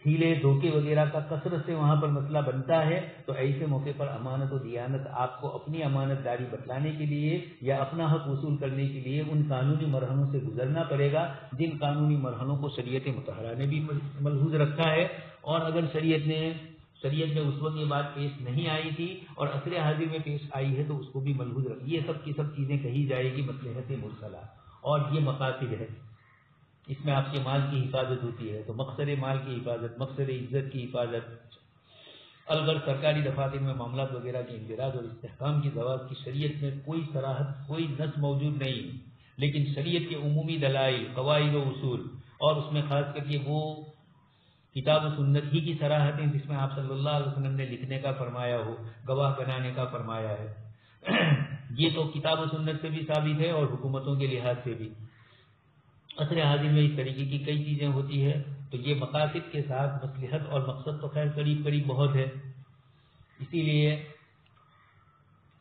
ہیلے دھوکے وغیرہ کا کثرت سے وہاں پر مسئلہ بنتا ہے، تو ایسے موقع پر امانت و دیانت آپ کو اپنی امانت داری بتلانے کے لیے یا اپنا حق وصول کرنے کے لیے ان قانونی مرحلوں سے گزرنا پڑے گا جن قانونی مرحلوں کو شریعت مطہرہ نے بھی ملحوظ رکھا ہے. اور اگر شریعت میں اس وقت یہ بات پیش نہیں آئی تھی اور عصر حاضر میں پیش آئی ہے تو اس کو بھی ملحوظ رکھ، یہ سب کی سب چیزیں کہی جائے گی مصلحت مرسلہ، اور یہ مقاصد ہے. اس میں آپ کے مال کی حفاظت ہوتی ہے تو مقصد مال کی حفاظت، مقصد عزت کی حفاظت. الگر سرکاری دفاتر میں معاملات وغیرہ کے اندراج اور استحکام کی ضوابط کی شریعت میں کوئی صراحت، کوئی نص موجود نہیں، لیکن شریعت کے عمومی دلائل، قواعد و اصول، اور اس میں خاص کر کے وہ کتاب و سنت ہی کی صراحتیں جس میں آپ صلی اللہ علیہ وسلم نے لکھنے کا فرمایا ہو، گواہ بنانے کا فرمایا ہے، یہ تو کتاب و سنت سے بھی ثابت ہے اور حکومتوں کے لحاظ سے بھی. عصر حاضر میں اس طریقے کی کئی چیزیں ہوتی ہے تو یہ مقاصد کے ساتھ مصلحت اور مقصد تو خیر قریب قریب بہت ہے. اسی لیے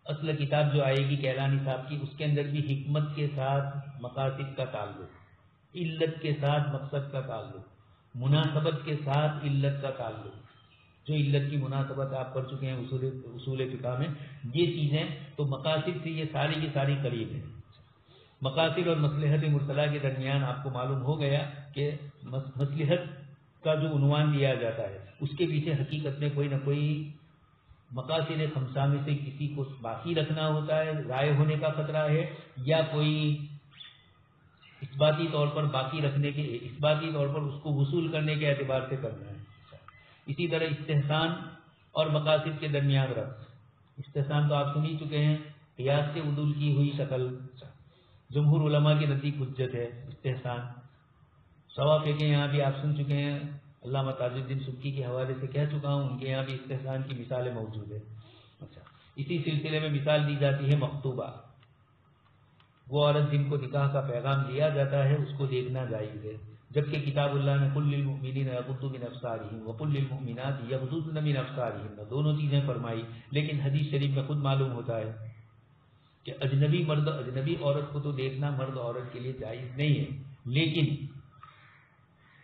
اصل کتاب جو آئے گی کیلانی صاحب کی، اس کے اندر بھی حکمت کے ساتھ مقاصد کا تعلق، علت کے ساتھ مقصد کا تعلق، مناسبت کے ساتھ علت کا تعلق، جو علت کی مناسبت آپ پڑھ چکے ہیں اصول فقہ میں، یہ چیزیں تو مقاصد سے یہ ساری کی ساری قریب ہیں. مقاصد اور مصلحت مرسلہ کے درمیان آپ کو معلوم ہو گیا کہ مصلحت کا جو عنوان دیا جاتا ہے اس کے پیچھے حقیقت میں کوئی نہ کوئی مقاصد خمسہ میں سے کسی کو باقی رکھنا ہوتا ہے، ضائع ہونے کا خطرہ ہے، یا کوئی اثباتی طور پر باقی رکھنے کے، اثباتی طور پر اس کو وصول کرنے کے اعتبار سے کرنا ہے. اسی طرح استحسان اور مقاصد کے درمیان ربط. استحسان تو آپ سن ہی چکے ہیں، قیاس سے عدول کی ہوئی شکل، جمہور علماء کے نزدیک حجت ہے استحسان. صوافی کے یہاں بھی آپ سن چکے ہیں، علامہ تاج الدین سبکی کے حوالے سے کہہ چکا ہوں، ان کے یہاں بھی استحسان کی مثالیں موجود ہیں. اچھا، اسی سلسلے میں مثال دی جاتی ہے مخطوبہ. وہ عورت جن کو نکاح کا پیغام دیا جاتا ہے اس کو دیکھنا جائز ہے، جبکہ کتاب اللہ نے قل للمؤمنین یغضوا من ابصارہم وقل للمؤمنات یغضضن من ابصارہن، دونوں چیزیں فرمائی، لیکن حدیث شریف میں خود معلوم ہوتا ہے کہ اجنبی مرد اجنبی عورت کو تو دیکھنا مرد عورت کے لیے جائز نہیں ہے، لیکن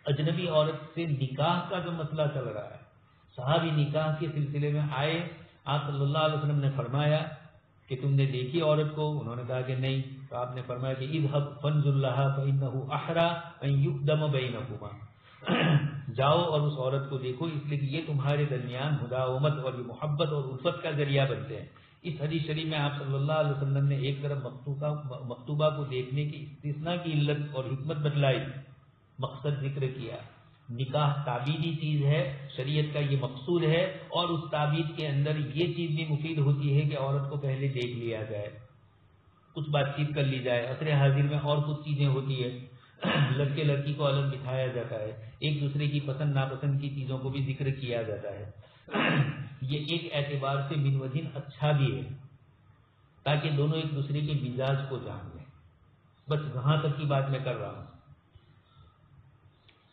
اجنبی عورت سے نکاح کا جو مسئلہ چل رہا ہے، صحابی نکاح کے سلسلے میں آئے، آپ صلی اللہ علیہ وسلم نے فرمایا کہ تم نے دیکھی عورت کو؟ انہوں نے کہا کہ نہیں. تو آپ نے فرمایا کہ اذهب فانظر لها فانه احرى ان يقدم بينكما، جاؤ اور اس عورت کو دیکھو، اس لیے کہ یہ تمہارے درمیان مداومت اور یہ محبت اور الفت کا ذریعہ بنتے ہیں. اس حدیث شریف میں آپ صلی اللہ علیہ وسلم نے ایک طرف مخطوبہ کو دیکھنے کی استثناء کی علت اور حکمت بتلائی، مقصد ذکر کیا. نکاح تعبیدی چیز ہے، شریعت کا یہ مقصود ہے، اور اس تعبید کے اندر یہ چیز بھی مفید ہوتی ہے کہ عورت کو پہلے دیکھ لیا جائے، کچھ بات چیت کر لی جائے. عصر حاضر میں اور کچھ چیزیں ہوتی ہے، لڑکے لڑکی کو الگ بٹھایا جاتا ہے، ایک دوسرے کی پسند ناپسند کی چیزوں کو بھی ذکر کیا جاتا ہے. یہ ایک اعتبار سے من وجہ اچھا بھی ہے تاکہ دونوں ایک دوسرے کے مزاج کو جان لیں. بس وہاں تک کی بات میں کر رہا ہوں،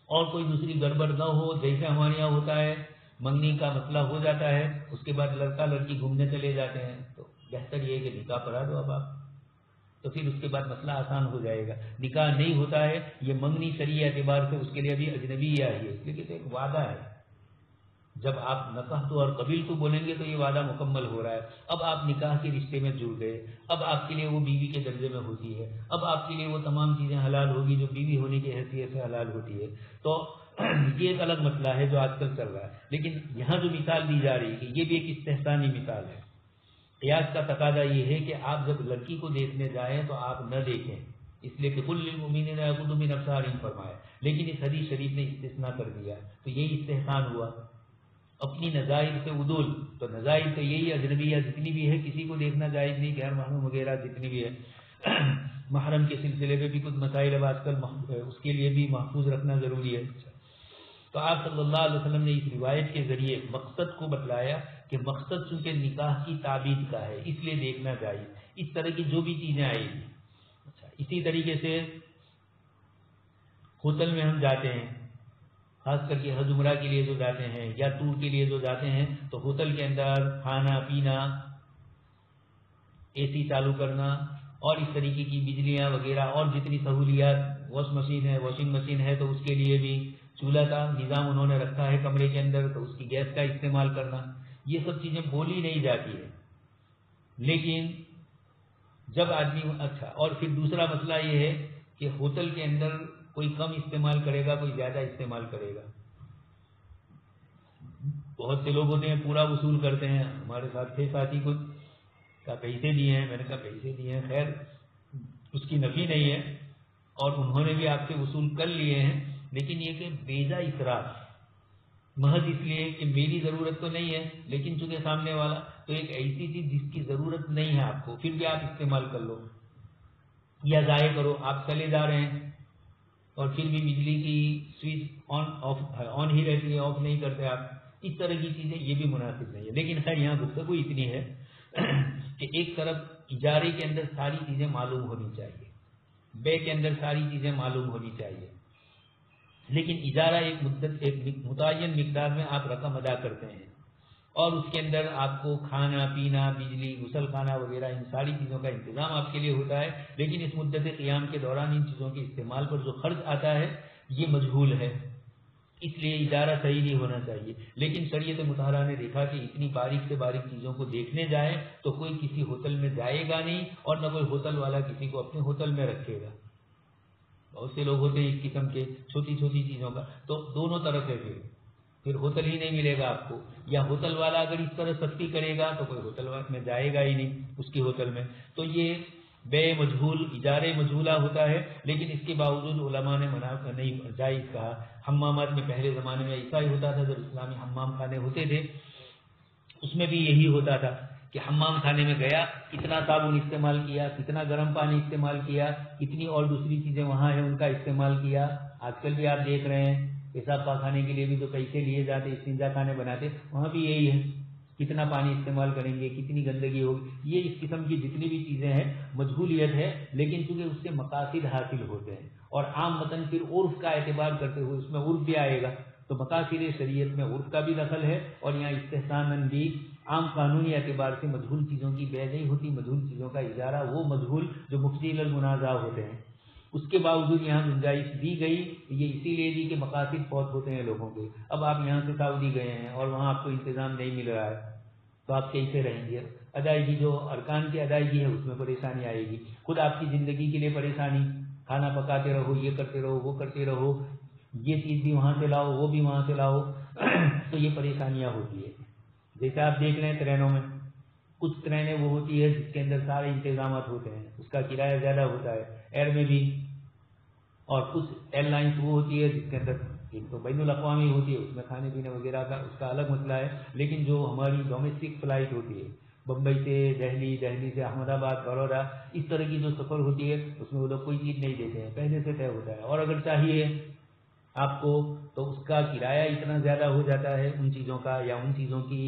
اور کوئی دوسری گڑبڑ نہ ہو. جیسے ہمارے یہاں ہوتا ہے، منگنی کا مسئلہ ہو جاتا ہے، اس کے بعد لڑکا لڑکی گھومنے چلے جاتے ہیں، تو بہتر یہ ہے کہ نکاح پڑھا دو اب آپ، تو پھر اس کے بعد مسئلہ آسان ہو جائے گا. نکاح نہیں ہوتا ہے، یہ منگنی شرعی اعتبار سے اس کے لیے ابھی اجنبی ہی آئی ہے، لیکن ایک وعدہ ہے. جب آپ نکاح تو اور قبیل تو بولیں گے تو یہ وعدہ مکمل ہو رہا ہے. اب آپ نکاح کے رشتے میں جڑ گئے، اب آپ کے لیے وہ بیوی کے درجے میں ہوتی ہے، اب آپ کے لیے وہ تمام چیزیں حلال ہوگی جو بیوی ہونے کی حیثیت سے حلال ہوتی ہے. تو یہ ایک الگ مسئلہ ہے جو آج کل چل رہا ہے، لیکن یہاں جو مثال دی جا رہی ہے یہ بھی ایک استحسانی مثال ہے۔ قیاس کا تقاضا یہ ہے کہ آپ جب لڑکی کو دیکھنے جائیں تو آپ نہ دیکھیں، اس لیے کہ قل للمؤمنین یغضوا من ابصارہم فرمایا، لیکن اس حدیث شریف نے استثناء کر دیا، تو یہی استحسان ہوا۔ اپنی نظائر سے عدول، تو نظائر تو یہی اجنبیہ جتنی بھی ہے کسی کو دیکھنا جائز نہیں، غیر محرم وغیرہ جتنی بھی ہے۔ محرم کے سلسلے میں بھی کچھ مسائل اب آج کل اس کے لیے بھی محفوظ رکھنا ضروری ہے۔ تو آپ صلی اللہ علیہ وسلم نے اس روایت کے ذریعے مقصد کو بتلایا کہ مقصد چونکہ نکاح کی تعبید کا ہے اس لیے دیکھنا چاہیے، اس طرح کی جو بھی چیزیں آئی گی۔ اچھا، اسی طریقے سے ہوٹل میں ہم جاتے ہیں، خاص کر کے حج عمرہ کے لیے جو جاتے ہیں یا ٹور کے لیے جو جاتے ہیں، تو ہوٹل کے اندر کھانا پینا، اے سی چالو کرنا اور اس طریقے کی بجلیاں وغیرہ اور جتنی سہولیات، واشنگ مشین ہے تو اس کے لیے بھی چولہا کا نظام انہوں نے رکھا ہے کمرے کے اندر، تو اس کی گیس کا استعمال کرنا، یہ سب چیزیں بولی نہیں جاتی ہے۔ لیکن جب آدمی اچھا، اور پھر دوسرا مسئلہ یہ ہے کہ ہوٹل کے اندر کوئی کم استعمال کرے گا، کوئی زیادہ استعمال کرے گا۔ بہت سے لوگ ہوتے ہیں پورا وصول کرتے ہیں، ہمارے ساتھ تھے ساتھی کو کہا پیسے دیے ہیں، میں نے کہا پیسے دیے ہیں، خیر اس کی نفی نہیں ہے اور انہوں نے بھی آپ سے وصول کر لیے ہیں، لیکن یہ کہ بیجا اسراف، محض اس لیے کہ میری ضرورت تو نہیں ہے لیکن چونکہ سامنے والا، تو ایک ایسی چیز جس کی ضرورت نہیں ہے آپ کو پھر بھی آپ استعمال کر لو یا ضائع کرو، آپ چلے جا رہے ہیں اور پھر بھی بجلی کی سوئچ آن ہی رہتی ہے، آف نہیں کرتے آپ، اس طرح کی چیزیں یہ بھی مناسب نہیں ہے۔ لیکن خیر یہاں گفتگو اتنی ہے کہ ایک طرف اجارے کے اندر ساری چیزیں معلوم ہونی چاہیے، بے کے اندر ساری چیزیں معلوم ہونی چاہیے، لیکن اجارہ ایک مدت، ایک متعین مقدار میں آپ رقم ادا کرتے ہیں اور اس کے اندر آپ کو کھانا پینا، بجلی، غسل خانہ وغیرہ ان ساری چیزوں کا انتظام آپ کے لیے ہوتا ہے، لیکن اس مدت قیام کے دوران ان چیزوں کے استعمال پر جو خرچ آتا ہے یہ مجہول ہے، اس لیے اجارہ صحیح نہیں ہونا چاہیے۔ لیکن شریعت مطہرہ نے دیکھا کہ اتنی باریک سے باریک چیزوں کو دیکھنے جائے تو کوئی کسی ہوٹل میں جائے گا نہیں اور نہ کوئی ہوٹل والا کسی کو اپنے ہوٹل میں رکھے گا۔ بہت سے لوگ ہوتے ہیں اس قسم کے، چھوٹی چھوٹی چیزوں کا، تو دونوں طرف ہے، پھر ہوٹل ہی نہیں ملے گا آپ کو، یا ہوٹل والا اگر اس طرح سختی کرے گا تو کوئی ہوٹل میں جائے گا ہی نہیں اس کی ہوٹل میں۔ تو یہ بے مجہول، اجارے مجہولہ ہوتا ہے، لیکن اس کے باوجود علماء نے منع نہیں، جائز کہا۔ حمامات میں پہلے زمانے میں ایسا ہی ہوتا تھا، جب اسلامی حمام خانے ہوتے تھے اس میں بھی یہی ہوتا تھا کہ حمام خانے میں گیا، کتنا صابن استعمال کیا، کتنا گرم پانی استعمال کیا، کتنی اور دوسری چیزیں وہاں ہیں ان کا استعمال کیا۔ آج کل بھی آپ دیکھ رہے ہیں پیشاب پاخانے کے لیے بھی جو پیسے لیے جاتے، استنجا خانے بناتے، وہاں بھی یہی ہے، کتنا پانی استعمال کریں گے، کتنی گندگی ہوگی، یہ اس قسم کی جتنی بھی چیزیں ہیں مجہولیت ہے، لیکن چونکہ اس سے مقاصد حاصل ہوتے ہیں اور عام متن پھر عرف کا اعتبار کرتے ہوئے اس میں عرف بھی آئے گا، تو مقاصد شریعت میں عرف کا بھی دخل ہے اور یہاں استحساناً بھی عام قانونی اعتبار سے مجہول چیزوں کی بے نہیں ہوتی، مجہول چیزوں کا اجارہ وہ مجہول جو مفضی للمنازع ہوتے ہیں، اس کے باوجود یہاں گنجائش دی گئی، یہ اسی لیے دی کہ مقاصد بہت ہوتے ہیں لوگوں کے۔ اب آپ یہاں سے سعودی گئے ہیں اور وہاں آپ کو انتظام نہیں مل رہا ہے تو آپ کیسے رہیں گے؟ ادائیگی جو ارکان کی ادائیگی ہے اس میں پریشانی آئے گی، خود آپ کی زندگی کے لیے پریشانی، کھانا پکاتے رہو، یہ کرتے رہو، وہ کرتے رہو، یہ چیز بھی وہاں سے لاؤ، وہ بھی وہاں سے لاؤ، تو یہ پریشانیاں ہوتی ہے۔ جیسے آپ دیکھ رہے ہیں ٹرینوں میں، کچھ ٹرینیں وہ ہوتی ہے جس کے اندر سارے انتظامات ہوتے ہیں، اس کا کرایہ زیادہ ہوتا ہے، ایئر میں بھی، اور کچھ ایئر لائنس وہ ہوتی ہے جس کے اندر ایک تو بین الاقوامی ہوتی ہے، اس میں کھانے پینے وغیرہ کا اس کا الگ مسئلہ ہے، لیکن جو ہماری ڈومیسٹک فلائٹ ہوتی ہے بمبئی سے دہلی، دہلی سے احمد آباد، بڑودہ، اس طرح کی جو سفر ہوتی ہے اس میں وہ لوگ کوئی چیز نہیں دیتے ہیں، پہلے سے طے ہوتا ہے، اور اگر چاہیے آپ کو تو اس کا کرایہ اتنا زیادہ ہو جاتا ہے ان چیزوں کا، یا ان چیزوں کی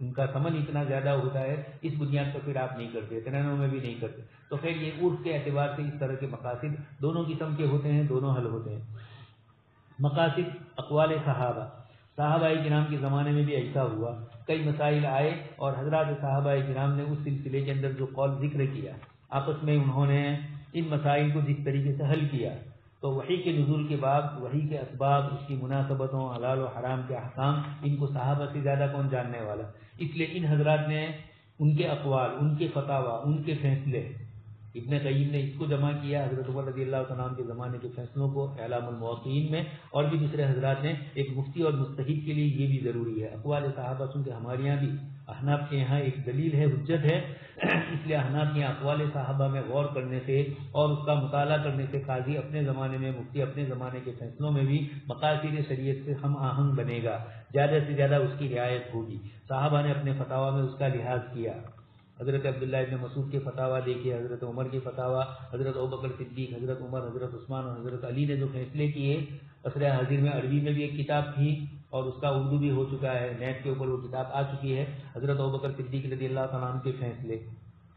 ان کا ثمن اتنا زیادہ ہوتا ہے، اس بنیاد پر پھر آپ نہیں کرتے، ٹرینوں میں بھی نہیں کرتے۔ تو خیر یہ عرف کے اعتبار سے اس طرح کے مقاصد دونوں قسم کے ہوتے ہیں، دونوں حل ہوتے ہیں۔ مقاصد اقوال صحابہ، صحابہ کرام کے زمانے میں بھی ایسا ہوا، کئی مسائل آئے اور حضرات صحابہ کرام نے اس سلسلے کے اندر جو قول ذکر کیا، آپس میں انہوں نے ان مسائل کو جس طریقے سے حل کیا، تو وحی کے نزول کے بعد وحی کے اسباب، اس کی مناسبتوں، حلال و حرام کے احکام، ان کو صحابہ سے زیادہ کون جاننے والا، اس لیے ان حضرات نے ان کے اقوال، ان کے فتاوی، ان کے فیصلے، ابن قیم نے اس کو جمع کیا حضرت عمر رضی اللہ تعالیٰ عنہ کے زمانے کے فیصلوں کو اعلام الموقعین میں، اور بھی دوسرے حضرات نے. ایک مفتی اور مجتہد کے لیے یہ بھی ضروری ہے اقوال صحابہ، چونکہ ہمارے یہاں بھی احناف کے یہاں ایک دلیل ہے، حجت ہے، اس لیے احناف کے اقوال صحابہ میں غور کرنے سے اور اس کا مطالعہ کرنے سے قاضی اپنے زمانے میں، مفتی اپنے زمانے کے فیصلوں میں بھی مقاصد شریعت سے ہم آہنگ بنے گا، زیادہ سے زیادہ اس کی رعایت ہوگی. صحابہ نے اپنے فتاویٰ میں اس کا لحاظ کیا. حضرت عبداللہ ابن مسعود کے فتاویٰ دیکھیے، حضرت عمر کے فتاویٰ، حضرت ابوبکر صدیق، حضرت عمر، حضرت عثمان اور حضرت علی نے جو فیصلے کیے. عصر حاضر میں عربی میں بھی ایک کتاب تھی اور اس کا اردو بھی ہو چکا ہے، نیٹ کے اوپر وہ کتاب آ چکی ہے، حضرت ابوبکر صدیق رضی اللہ تعالیٰ عنہ کے فیصلے.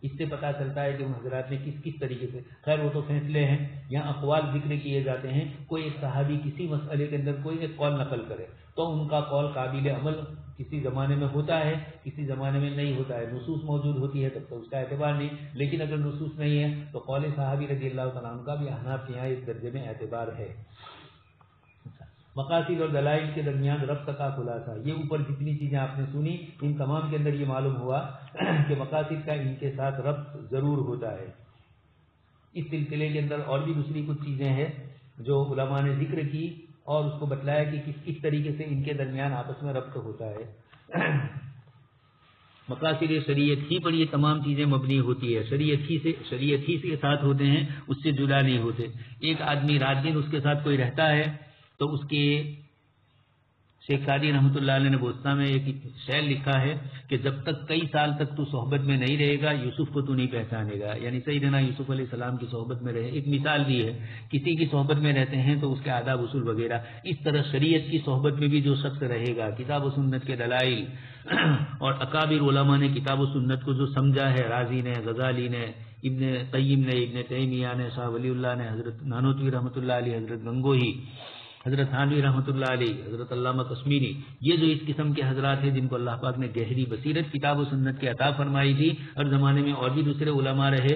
اس سے پتہ چلتا ہے کہ ان حضرات نے کس کس طریقے سے، خیر وہ تو فیصلے ہیں، یہاں اقوال ذکر کیے جاتے ہیں. کوئی ایک صحابی کسی مسئلے کے اندر کوئی ایک قول نقل کرے تو ان کا قول قابل عمل کسی زمانے میں ہوتا ہے، کسی زمانے میں نہیں ہوتا ہے. نصوص موجود ہوتی ہے تب تو اس کا اعتبار نہیں، لیکن اگر نصوص نہیں ہے تو قول صحابی رضی اللہ تعالیٰ عنہ کا بھی احناف کے یہاں اس درجے میں اعتبار ہے. مقاصد اور دلائل کے درمیان ربط کا خلاصہ، یہ اوپر جتنی چیزیں آپ نے سنی ان تمام کے اندر یہ معلوم ہوا کہ مقاصد کا ان کے ساتھ ربط ضرور ہوتا ہے. اس سلسلے کے اندر اور بھی دوسری کچھ چیزیں ہیں جو علماء نے ذکر کی اور اس کو بتلایا کہ کس طریقے سے ان کے درمیان آپس میں ربط ہوتا ہے. مقاصد شریعت ہی پر یہ تمام چیزیں مبنی ہوتی ہے، شریعت ہی سے ساتھ ہوتے ہیں، اس سے جدا نہیں ہوتے. ایک آدمی رات دن اس کے ساتھ کوئی رہتا ہے تو اس کے شیخ سعدی رحمۃ اللہ علیہ نے بوستا میں ایک شعر لکھا ہے کہ جب تک کئی سال تک تو صحبت میں نہیں رہے گا یوسف کو تو نہیں پہچانے گا، یعنی سیدنا یوسف علیہ السلام کی صحبت میں رہے. ایک مثال بھی ہے، کسی کی صحبت میں رہتے ہیں تو اس کے آداب اصول وغیرہ. اس طرح شریعت کی صحبت میں بھی جو شخص رہے گا، کتاب و سنت کے دلائل اور اکابر علماء نے کتاب و سنت کو جو سمجھا ہے، رازی نے، غزالی نے، ابن قیم نے، ابن تیمیہ نے، شاہ ولی اللہ نے، حضرت نانوتوی رحمۃ اللہ علیہ، حضرت گنگوہی، حضرت تھانوی رحمۃ اللہ علیہ، حضرت علامہ کشمیری، یہ جو اس قسم کے حضرات ہیں جن کو اللہ پاک نے گہری بصیرت کتاب و سنت کے عطا فرمائی تھی، ہر زمانے میں اور بھی دوسرے علماء رہے،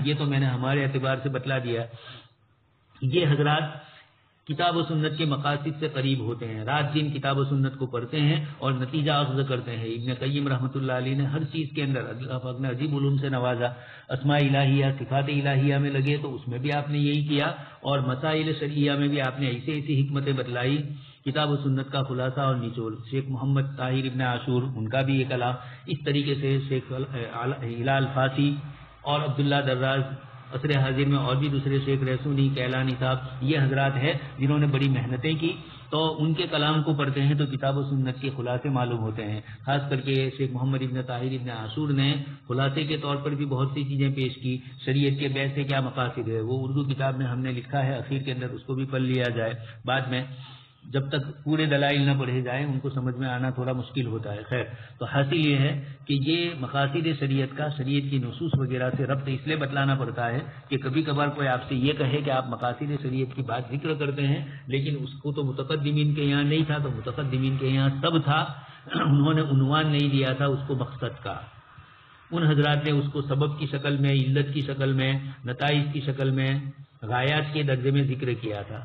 یہ تو میں نے ہمارے اعتبار سے بتلا دیا. یہ حضرات کتاب و سنت کے مقاصد سے قریب ہوتے ہیں، رات دن کتاب و سنت کو پڑھتے ہیں اور نتیجہ اخذ کرتے ہیں. ابن قیم رحمۃ اللہ علیہ نے ہر چیز کے اندر اللہ پاک نے عجیب علوم سے نوازا. اسماء الہیہ، صفات الہیہ میں لگے تو اس میں بھی آپ نے یہی کیا، اور مسائل شرعیہ میں بھی آپ نے ایسی حکمتیں بتلائی. کتاب و سنت کا خلاصہ اور نچوڑ. شیخ محمد طاہر ابن عاشور ان کا بھی یہ کلام، اس طریقے سے شیخ ہلال فاسی اور عبداللہ دراز، عصر حاضر میں اور بھی دوسرے شیخ ریسونی، کیلانی صاحب، یہ حضرات ہیں جنہوں نے بڑی محنتیں کی. تو ان کے کلام کو پڑھتے ہیں تو کتاب و سنت کے خلاصے معلوم ہوتے ہیں. خاص کر کے شیخ محمد ابن طاہر ابن عاشور نے خلاصے کے طور پر بھی بہت سی چیزیں پیش کی. شریعت کے بیع سے کیا مقاصد ہے وہ اردو کتاب میں ہم نے لکھا ہے، اخیر کے اندر اس کو بھی پڑھ لیا جائے. بعد میں جب تک پورے دلائل نہ پڑھے جائیں ان کو سمجھ میں آنا تھوڑا مشکل ہوتا ہے. خیر، تو حاصل یہ ہے کہ یہ مقاصد شریعت کا شریعت کی نصوص وغیرہ سے ربط اس لیے بتلانا پڑتا ہے کہ کبھی کبھار کوئی آپ سے یہ کہے کہ آپ مقاصد شریعت کی بات ذکر کرتے ہیں لیکن اس کو تو متقدمین کے یہاں نہیں تھا، تو متقدمین کے یہاں سب تھا، انہوں نے عنوان نہیں دیا تھا اس کو مقصد کا. ان حضرات نے اس کو سبب کی شکل میں، علت کی شکل میں، نتائج کی شکل میں، غایات کے درجے میں ذکر کیا تھا.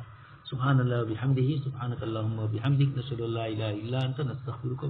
سبحان اللہ و بحمدہ، سبحانک اللہم و بحمدک، نشہد ان لا الہ الا انت، نستغفرک.